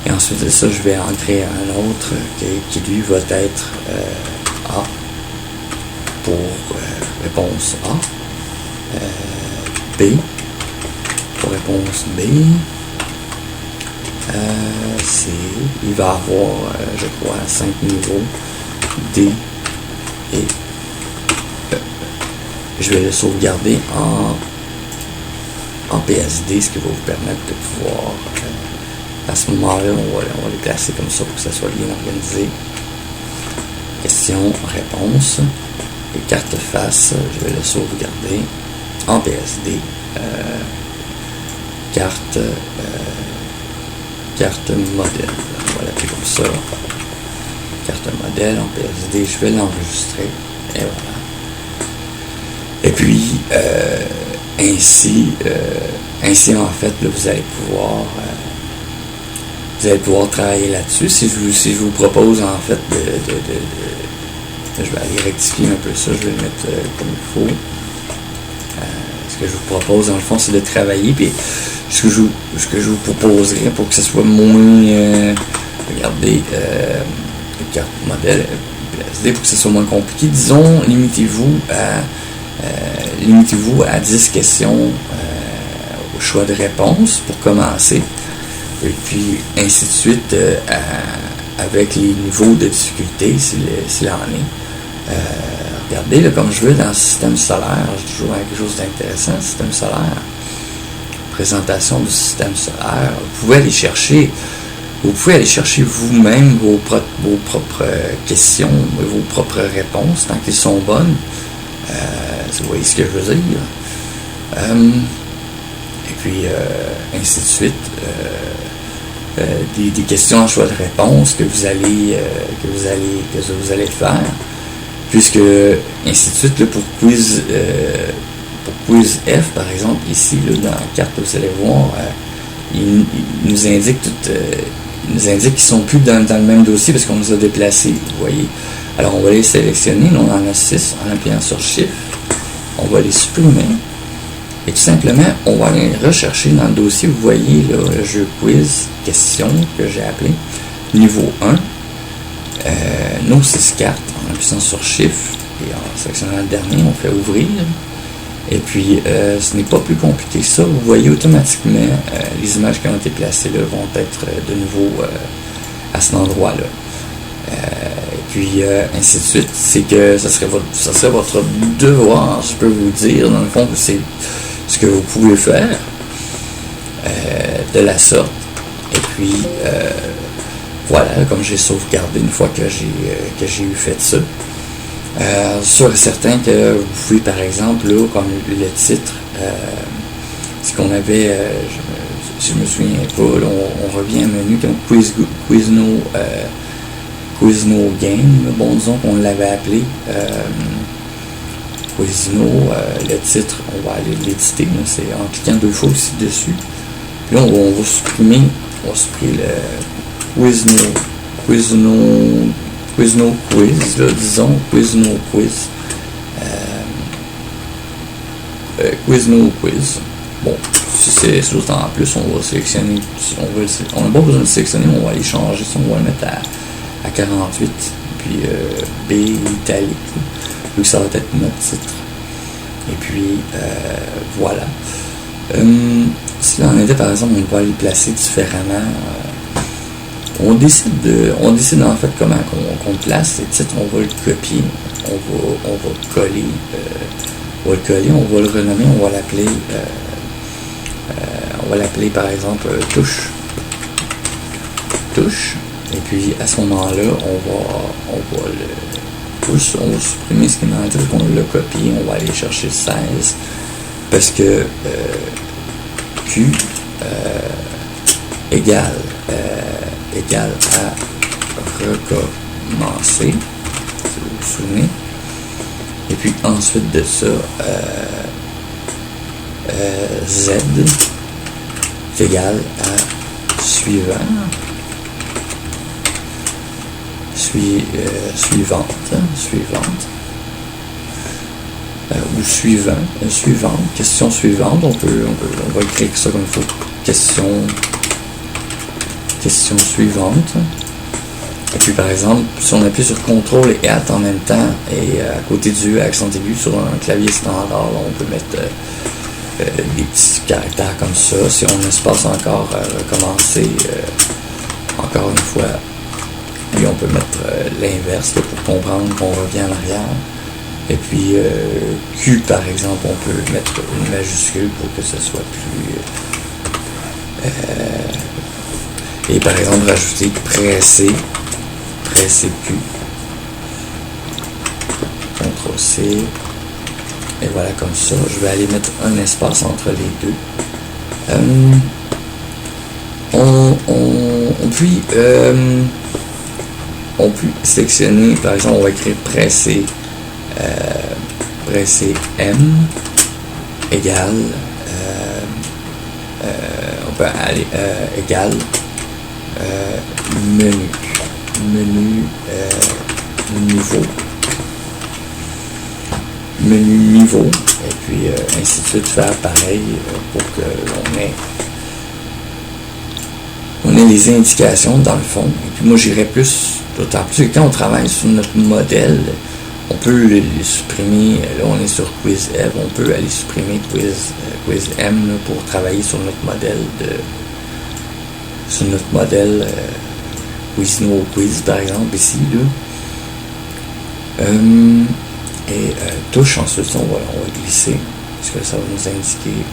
Et ensuite de ça, je vais en créer un autre qui lui va être A pour réponse A, B pour réponse B, C, il va avoir, je crois, 5 niveaux, D et E. Je vais le sauvegarder en PSD, ce qui va vous permettre de pouvoir, à ce moment-là, on va les placer comme ça pour que ça soit bien organisé. Question, réponse, et carte face, je vais le sauvegarder en PSD. Carte modèle, on va l'appeler comme ça. Carte modèle en PSD, je vais l'enregistrer. Et voilà. Et puis, ainsi en fait, là, vous allez pouvoir travailler là-dessus. Si je vous propose en fait je vais aller rectifier un peu ça, je vais le mettre comme il faut. Ce que je vous propose dans le fond, c'est de travailler, puis ce que je vous proposerais pour que ce soit moins regardez carte modèle PSD, pour que ce soit moins compliqué, disons, limitez-vous à 10 questions au choix de réponse pour commencer, et puis ainsi de suite avec les niveaux de difficulté s'il en est. Regardez, là, comme je veux dans le système solaire, j'ai toujours quelque chose d'intéressant, le système solaire. Présentation du système solaire. Vous pouvez aller chercher vous-même vos propres questions, vos propres réponses, tant qu'elles sont bonnes. Vous voyez ce que je veux dire. Et puis, ainsi de suite. Des questions en choix de réponse que vous allez faire. Puisque, ainsi de suite, là, pour quiz F, par exemple, ici, là, dans la carte, vous allez voir, il nous indique qu'ils ne sont plus dans le même dossier parce qu'on les a déplacés, vous voyez. Alors, on va les sélectionner, là, on en a 6, en appuyant sur Shift, on va les supprimer, et tout simplement, on va aller rechercher dans le dossier, vous voyez, là, le jeu quiz, question, que j'ai appelé, niveau 1, nos 6 cartes, en appuyant sur Shift et en sélectionnant le dernier, on fait ouvrir. Et puis, ce n'est pas plus compliqué que ça. Vous voyez automatiquement les images qui ont été placées là vont être de nouveau à cet endroit-là. Et puis, ainsi de suite. C'est que ça serait votre devoir, je peux vous dire, dans le fond, c'est ce que vous pouvez faire de la sorte. Et puis, voilà, comme j'ai sauvegardé une fois que j'ai eu fait ça. Sûr et certain que vous pouvez, par exemple, là, comme le titre, ce qu'on avait, je me souviens pas, là, on revient au menu comme Quiz No Game, bon, disons qu'on l'avait appelé Quizno, le titre, on va aller l'éditer, c'est en cliquant 2 fois aussi dessus. Puis là, on va supprimer le Quizno Quiz, là, disons, Quizno Quiz. Quizno Quiz. Bon, si c'est juste en plus, on va sélectionner, on n'a pas besoin de sélectionner, on va aller changer ça, on va le mettre à 48, puis B italique, donc ça va être notre titre. Et puis, voilà. Si l'on était, par exemple, on peut aller le placer différemment. On décide en fait comment qu'on place les titres, on va le copier, on va coller, on va le renommer, on va l'appeler par exemple touche, et puis à ce moment-là, on va supprimer ce qui m'intéresse, qu'on l'a copié, on va aller chercher 16, parce que Q égale à recommencer, si vous vous souvenez. Et puis ensuite de ça, Z est égal à suivant, suivante, ou suivante, question suivante, on va écrire ça comme il faut, question suivante. Et puis par exemple, si on appuie sur CTRL et ALT en même temps, et à côté du accent aigu sur un clavier standard, là, on peut mettre des petits caractères comme ça. Si on espace encore recommencer encore une fois, puis on peut mettre l'inverse pour comprendre qu'on revient en arrière. Et puis Q par exemple, on peut mettre une majuscule pour que ce soit plus et par exemple rajouter presser Q, CTRL C, et voilà comme ça. Je vais aller mettre un espace entre les deux. On peut sélectionner, par exemple on va écrire presser M égale on peut aller égale menu niveau, et puis ainsi de suite, faire pareil pour que on ait les indications dans le fond. Et puis moi j'irais plus, d'autant plus que quand on travaille sur notre modèle, on peut les supprimer. Là on est sur Quiz F, on peut aller supprimer Quiz M là, pour travailler sur notre modèle Quizno Quiz par exemple ici là. Et touche, ensuite on va glisser parce que ça va nous indiquer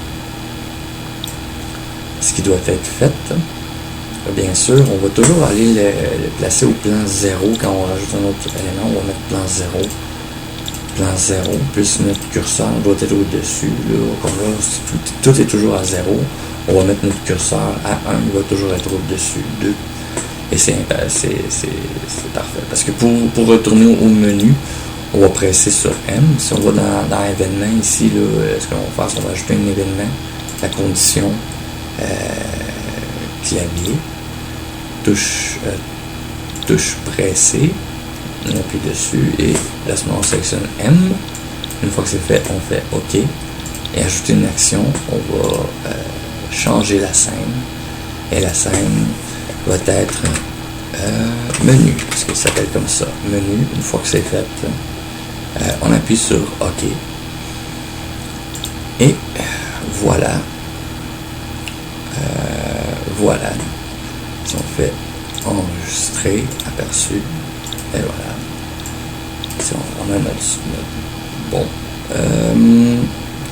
ce qui doit être fait. Bien sûr, on va toujours aller le placer au plan 0 quand on rajoute un autre élément. On va mettre plan 0 plus notre curseur doit être au-dessus là, comme là tout est toujours à 0. On va mettre notre curseur à 1, il va toujours être au-dessus 2. Et c'est parfait. Parce que pour retourner au menu, on va presser sur M. Si on va dans événement ici, là, ce qu'on va faire, c'est qu'on va ajouter un événement, la condition clavier, touche pressée, on appuie dessus et là, on sélectionne M. Une fois que c'est fait, on fait OK. Et ajouter une action, on va changer la scène. Et la scène va être menu, parce que ça s'appelle comme ça, menu. Une fois que c'est fait, on appuie sur OK. Et voilà. Voilà. Si on fait enregistrer, aperçu, et voilà. Si on a notre bon.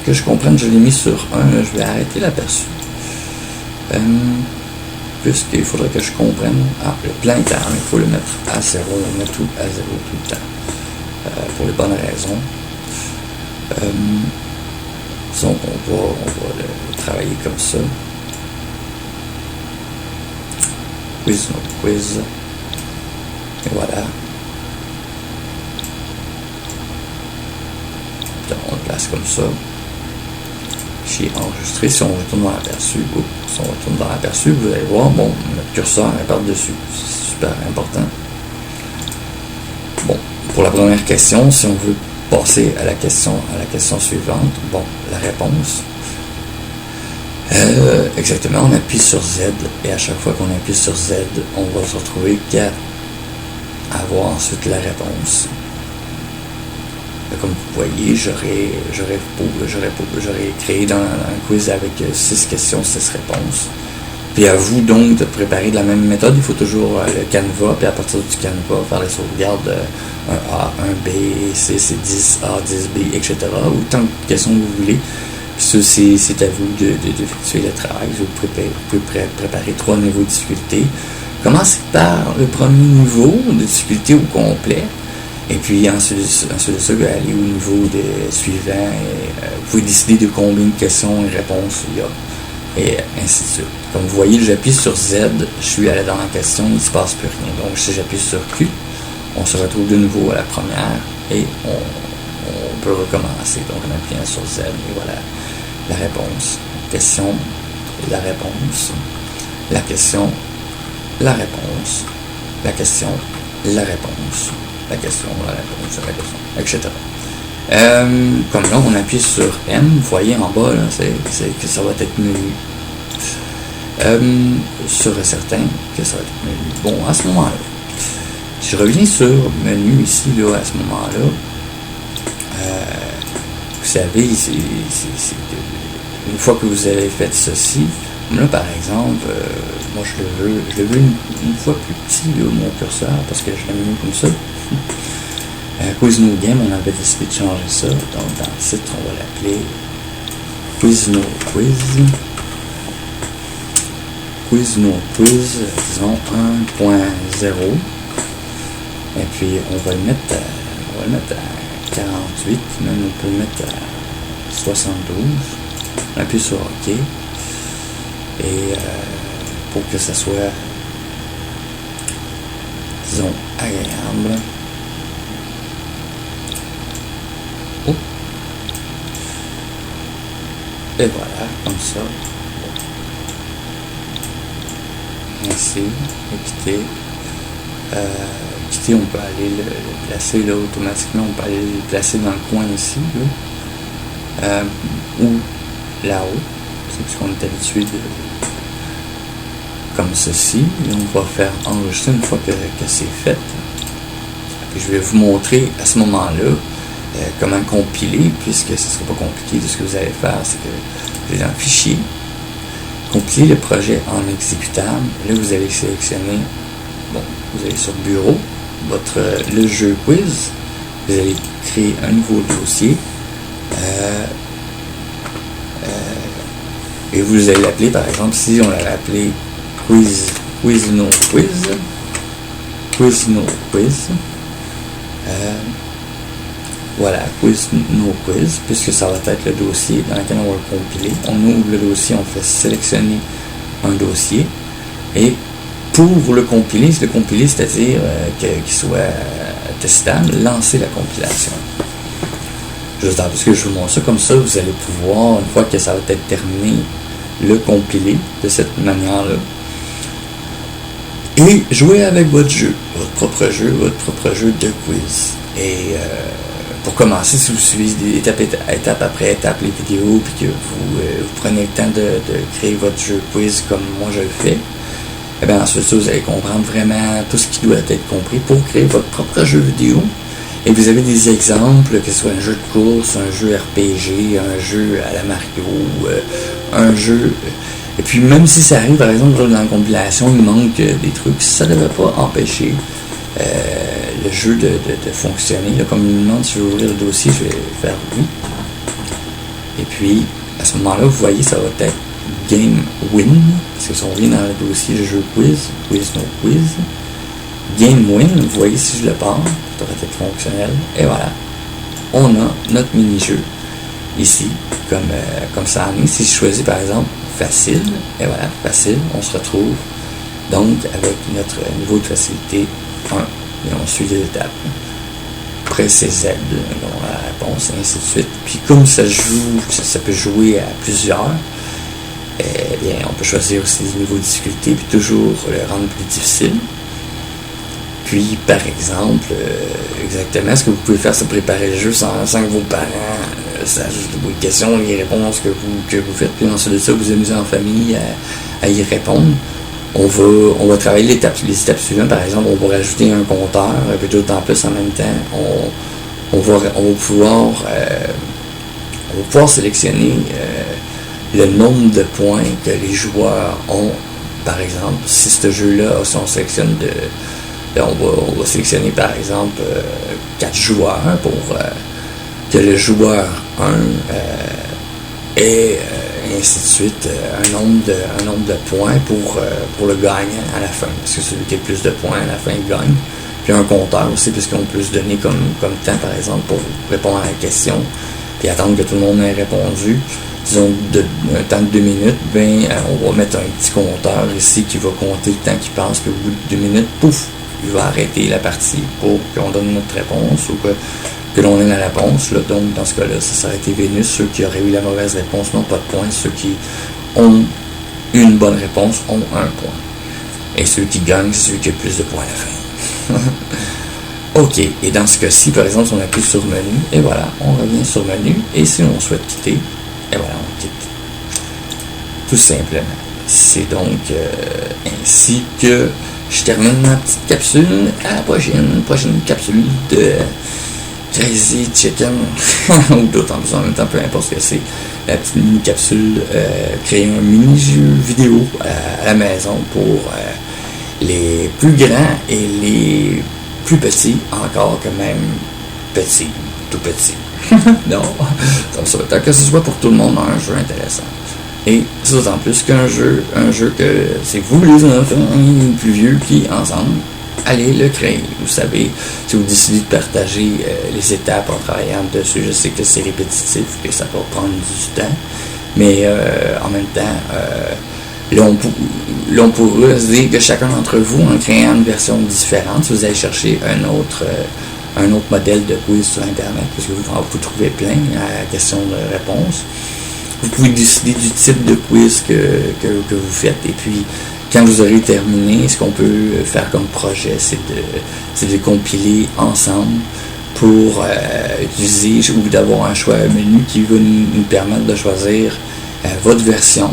Que je comprenne, je l'ai mis sur 1, je vais arrêter l'aperçu. Puisqu'il faudrait que je comprenne. Le plan est à 1, il faut le mettre à 0, on met tout à 0 tout le temps. Pour les bonnes raisons. Donc on va le travailler comme ça. Quiz, no quiz. Et voilà. Donc, on le place comme ça. J'ai enregistré. Si on retourne dans l'aperçu, vous allez voir, bon, notre curseur est par-dessus. C'est super important. Bon, pour la première question, si on veut passer à la question suivante, bon, la réponse. Exactement, on appuie sur Z et à chaque fois qu'on appuie sur Z, on va se retrouver qu'à avoir ensuite la réponse. Comme vous voyez, j'aurais créé dans un quiz avec 6 questions, 6 réponses. Puis à vous donc de préparer de la même méthode. Il faut toujours le Canva, puis à partir du Canva, faire les sauvegardes 1A, 1B, C, C10A, 10B, etc. Autant de questions que vous voulez. Puis ça, c'est à vous d'effectuer le travail. Vous pouvez préparer 3 niveaux de difficulté. Commencez par le premier niveau de difficulté au complet. Et puis ensuite de ça, vous allez aller au niveau suivant. Et, vous pouvez décider de combien de questions et réponses il y a. Et ainsi de suite. Comme vous voyez, j'appuie sur Z, je suis allé dans la question, il ne se passe plus rien. Donc si j'appuie sur Q, on se retrouve de nouveau à la première et on peut recommencer. Donc en appuyant sur Z, et voilà la réponse. Question et la réponse. la question, la réponse, la question, la réponse, la question, la réponse, la question, etc. Comme là, on appuie sur M, vous voyez en bas, là, c'est que ça va être menu. Sûr et certain que ça va être menu. Bon, à ce moment-là, si je reviens sur menu ici, là, à ce moment-là, vous savez, une fois que vous avez fait ceci, comme là, par exemple, moi je le veux une fois plus petit, là, mon curseur, parce que je l'aime mieux comme ça. Quiz No Game, on avait décidé de changer ça. Donc, dans le titre, on va l'appeler Quiz No Quiz. Quiz No Quiz, disons 1.0. Et puis, on va le mettre à 48, même on peut le mettre à 72. On appuie sur OK. Et pour que ça soit, disons, agréable. Oh. Et voilà, comme ça. Ainsi, et quitter, on peut aller le placer là automatiquement, on peut aller le placer dans le coin ici, là. Ou là-haut, c'est ce qu'on est habitué de comme ceci. Et on va faire enregistrer une fois que c'est fait. Et je vais vous montrer à ce moment-là comment compiler, puisque ce ne sera pas compliqué de ce que vous allez faire, c'est que vous allez dans le fichier, compiler le projet en exécutable. Là, vous allez sélectionner, bon, vous allez sur Bureau, le jeu quiz, vous allez créer un nouveau dossier, et vous allez l'appeler, par exemple, si on l'avait appelé Quiz No Quiz, voilà, Quiz No Quiz, puisque ça va être le dossier dans lequel on va le compiler. On ouvre le dossier, on fait sélectionner un dossier, et pour le compiler, c'est-à-dire qu'il soit testable, lancer la compilation. Juste parce que je vous montre ça comme ça, vous allez pouvoir, une fois que ça va être terminé, le compiler de cette manière-là. Et jouer avec votre jeu, votre propre jeu de quiz. Et pour commencer, si vous suivez étape après étape les vidéos, puis que vous prenez le temps de créer votre jeu quiz comme moi je le fais, et bien ensuite vous allez comprendre vraiment tout ce qui doit être compris pour créer votre propre jeu vidéo. Et vous avez des exemples, que ce soit un jeu de course, un jeu RPG, un jeu à la Mario, un jeu... Et puis même si ça arrive, par exemple, dans la compilation, il manque des trucs, ça ne devrait pas empêcher le jeu de fonctionner. Là, comme il me demande si je vais ouvrir le dossier, je vais faire oui. Et puis, à ce moment-là, vous voyez, ça va être Game Win, parce que si on vient dans le dossier jeu quiz, Quiz No Quiz, Game Win, vous voyez si je le pars, ça devrait être fonctionnel, et voilà, on a notre mini-jeu ici, comme ça en est. Si je choisis par exemple facile, et voilà, facile, on se retrouve donc avec notre niveau de facilité 1, et on suit les étapes. Après c'est Z, donc la réponse, et ainsi de suite. Puis comme ça joue, ça peut jouer à plusieurs, eh bien on peut choisir aussi le niveau de difficulté, puis toujours le rendre plus difficile. Puis, par exemple, exactement, ce que vous pouvez faire, c'est préparer le jeu sans que vos parents sachent vos questions, les réponses que vous faites. Puis ensuite de ça, vous amusez en famille à y répondre. On va travailler les étapes suivantes. Par exemple, on va rajouter un compteur, et puis d'autant plus en même temps, on va pouvoir sélectionner le nombre de points que les joueurs ont. Par exemple, si ce jeu-là, si on sélectionne on va sélectionner par exemple 4 joueurs pour que le joueur 1 ait ainsi de suite un nombre de points pour le gagnant à la fin. Parce que celui qui a le plus de points à la fin gagne. Puis un compteur aussi, puisqu'on peut se donner comme temps par exemple pour répondre à la question, puis attendre que tout le monde ait répondu. Disons un temps de 2 minutes, on va mettre un petit compteur ici qui va compter le temps qu'il passe, puis au bout de 2 minutes, pouf, il va arrêter la partie pour qu'on donne notre réponse ou que l'on ait la réponse. Là. Donc, dans ce cas-là, ça aurait été Vénus. Ceux qui auraient eu la mauvaise réponse n'ont pas de points. Ceux qui ont une bonne réponse ont un point. Et celui qui gagne, c'est celui qui a le plus de points à la fin. Ok, et dans ce cas-ci, par exemple, si on appuie sur menu, et voilà, on revient sur menu, et si on souhaite quitter, et voilà, on quitte. Tout simplement. C'est donc ainsi que je termine ma petite capsule. À la prochaine capsule de Crazy Chicken, ou d'autant plus en même temps, peu importe ce que c'est. La petite mini-capsule, créer un mini-jeu vidéo à la maison pour les plus grands et les plus petits, encore que même petits, tout petits. Non, donc tant que ce soit pour tout le monde un jeu intéressant. Et c'est d'autant plus qu'un jeu que c'est vous les enfants, les plus vieux qui, ensemble, allez le créer. Vous savez, si vous décidez de partager les étapes en travaillant dessus, je sais que c'est répétitif, que ça va prendre du temps, mais en même temps, là on pourrait se dire que chacun d'entre vous, en créant une version différente, si vous allez chercher un autre modèle de quiz sur Internet, parce que vous trouvez plein à la question de réponse, vous pouvez décider du type de quiz que vous faites, et puis quand vous aurez terminé, ce qu'on peut faire comme projet, c'est de compiler ensemble pour utiliser ou d'avoir un choix menu qui va nous permettre de choisir votre version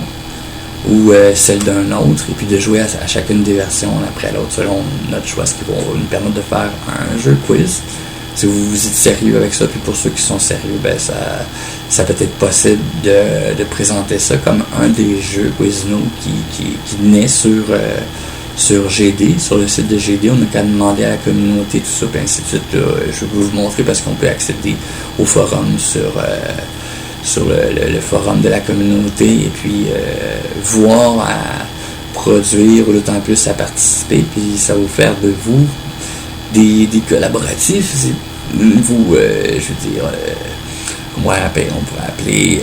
ou celle d'un autre, et puis de jouer à chacune des versions après l'autre selon notre choix, ce qui va nous permettre de faire un jeu quiz. Si vous êtes sérieux avec ça, puis pour ceux qui sont sérieux, ben ça peut être possible de présenter ça comme un des jeux Quizino qui naît sur GD, sur le site de GD. On n'a qu'à demander à la communauté, tout ça, puis ainsi de suite. Là, je vais vous montrer parce qu'on peut accéder au forum sur le forum de la communauté, et puis voir à produire, ou d'autant plus à participer, puis ça va vous faire de vous des collaboratifs, vous, je veux dire, on pourrait appeler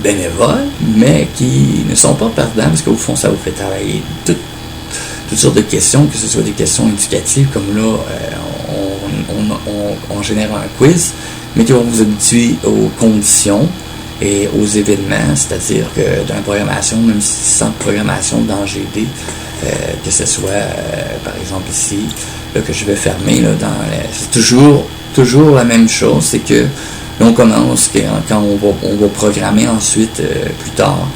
bénévoles, mais qui ne sont pas perdants, parce qu'au fond, ça vous fait travailler toutes sortes de questions, que ce soit des questions éducatives, comme là, on génère un quiz, mais qui vont vous habituer aux conditions et aux événements, c'est-à-dire que dans la programmation, même si sans programmation dans GD, que ce soit, par exemple ici, là, que je vais fermer, là, c'est toujours la même chose, c'est que là, on commence, quand on va programmer ensuite, plus tard,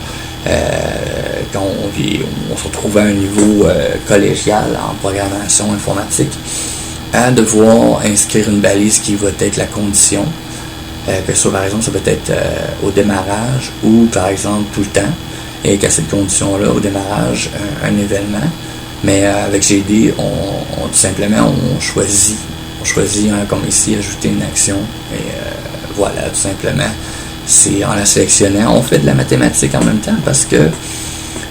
quand on se retrouve à un niveau collégial en programmation informatique, à devoir inscrire une balise qui va être la condition, que ça, par exemple, ça peut être au démarrage ou, par exemple, tout le temps, et qu'à cette condition-là, au démarrage, un événement. Mais avec GD, on tout simplement, on choisit, comme ici, ajouter une action, et voilà, tout simplement, c'est en la sélectionnant, on fait de la mathématique en même temps, parce que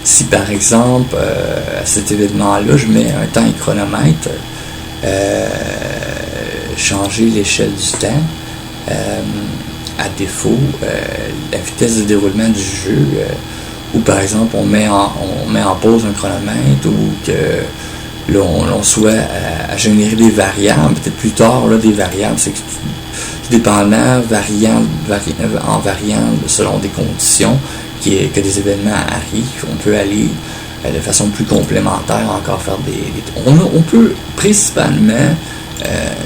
si, par exemple, à cet événement-là, je mets un temps et chronomètre, changer l'échelle du temps, à défaut, la vitesse de déroulement du jeu, ou par exemple on met en pause un chronomètre, ou que là, on soit à générer des variables, peut-être plus tard, là, des variables, c'est que tout dépendant, variant selon des conditions, que des événements arrivent, on peut aller de façon plus complémentaire, encore faire on peut principalement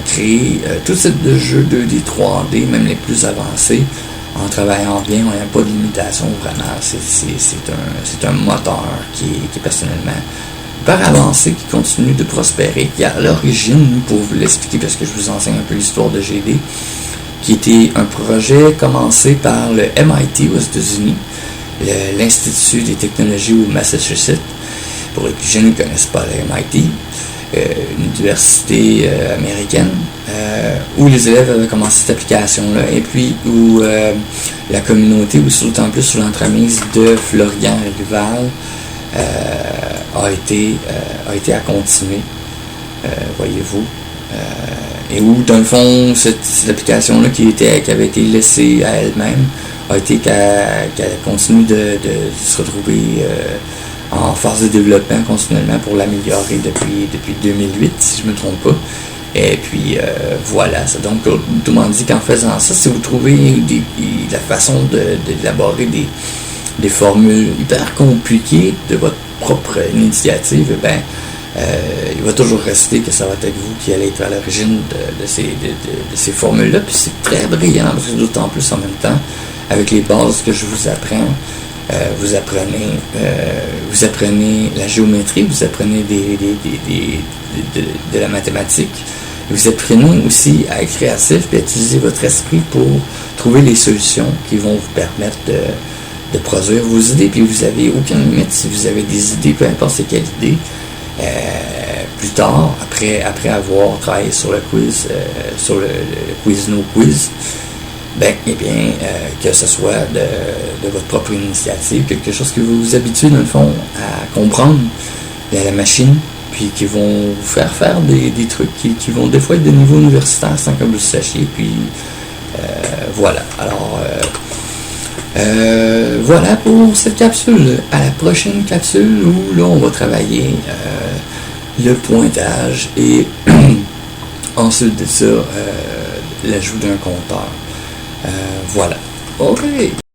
créer tout type de jeux 2D, 3D, même les plus avancés, en travaillant bien. On n'a pas de limitation, vraiment. C'est un moteur qui est personnellement hyper avancé, qui continue de prospérer, qui à l'origine, pour vous l'expliquer, parce que je vous enseigne un peu l'histoire de GD, qui était un projet commencé par le MIT aux États-Unis, l'Institut des technologies au Massachusetts. Pour les plus jeunes qui ne connaissent pas le MIT, une université américaine, où les élèves avaient commencé cette application-là, et puis où la communauté, ou d'autant plus sous l'entremise de Florian Rival, a été à continuer, voyez-vous, et où, dans le fond, cette application-là qui avait été laissée à elle-même, a été qu'elle continue de se retrouver en phase de développement continuellement pour l'améliorer depuis 2008, si je ne me trompe pas. Et puis, voilà. Ça. Donc, autrement dit, qu'en faisant ça, si vous trouvez la façon d'élaborer des formules hyper compliquées de votre propre initiative, eh ben, il va toujours rester que ça va être vous qui allez être à l'origine de ces formules-là. Puis c'est très brillant, parce que d'autant plus en même temps, avec les bases que je vous apprends, vous apprenez la géométrie, vous apprenez de la mathématique, vous apprenez aussi à être créatif et à utiliser votre esprit pour trouver les solutions qui vont vous permettre de produire vos idées. Puis vous n'avez aucune limite si vous avez des idées, peu importe c'est quelle idée. Plus tard, après avoir travaillé sur le quiz, sur le quiz no quiz, que ce soit de votre propre initiative, quelque chose que vous vous habituez dans le fond à comprendre la machine, puis qui vont vous faire des trucs qui vont des fois être de niveau universitaire sans que vous le sachiez, puis voilà. Alors voilà pour cette capsule. À la prochaine capsule où là on va travailler le pointage et ensuite de ça l'ajout d'un compteur. Voilà. OK.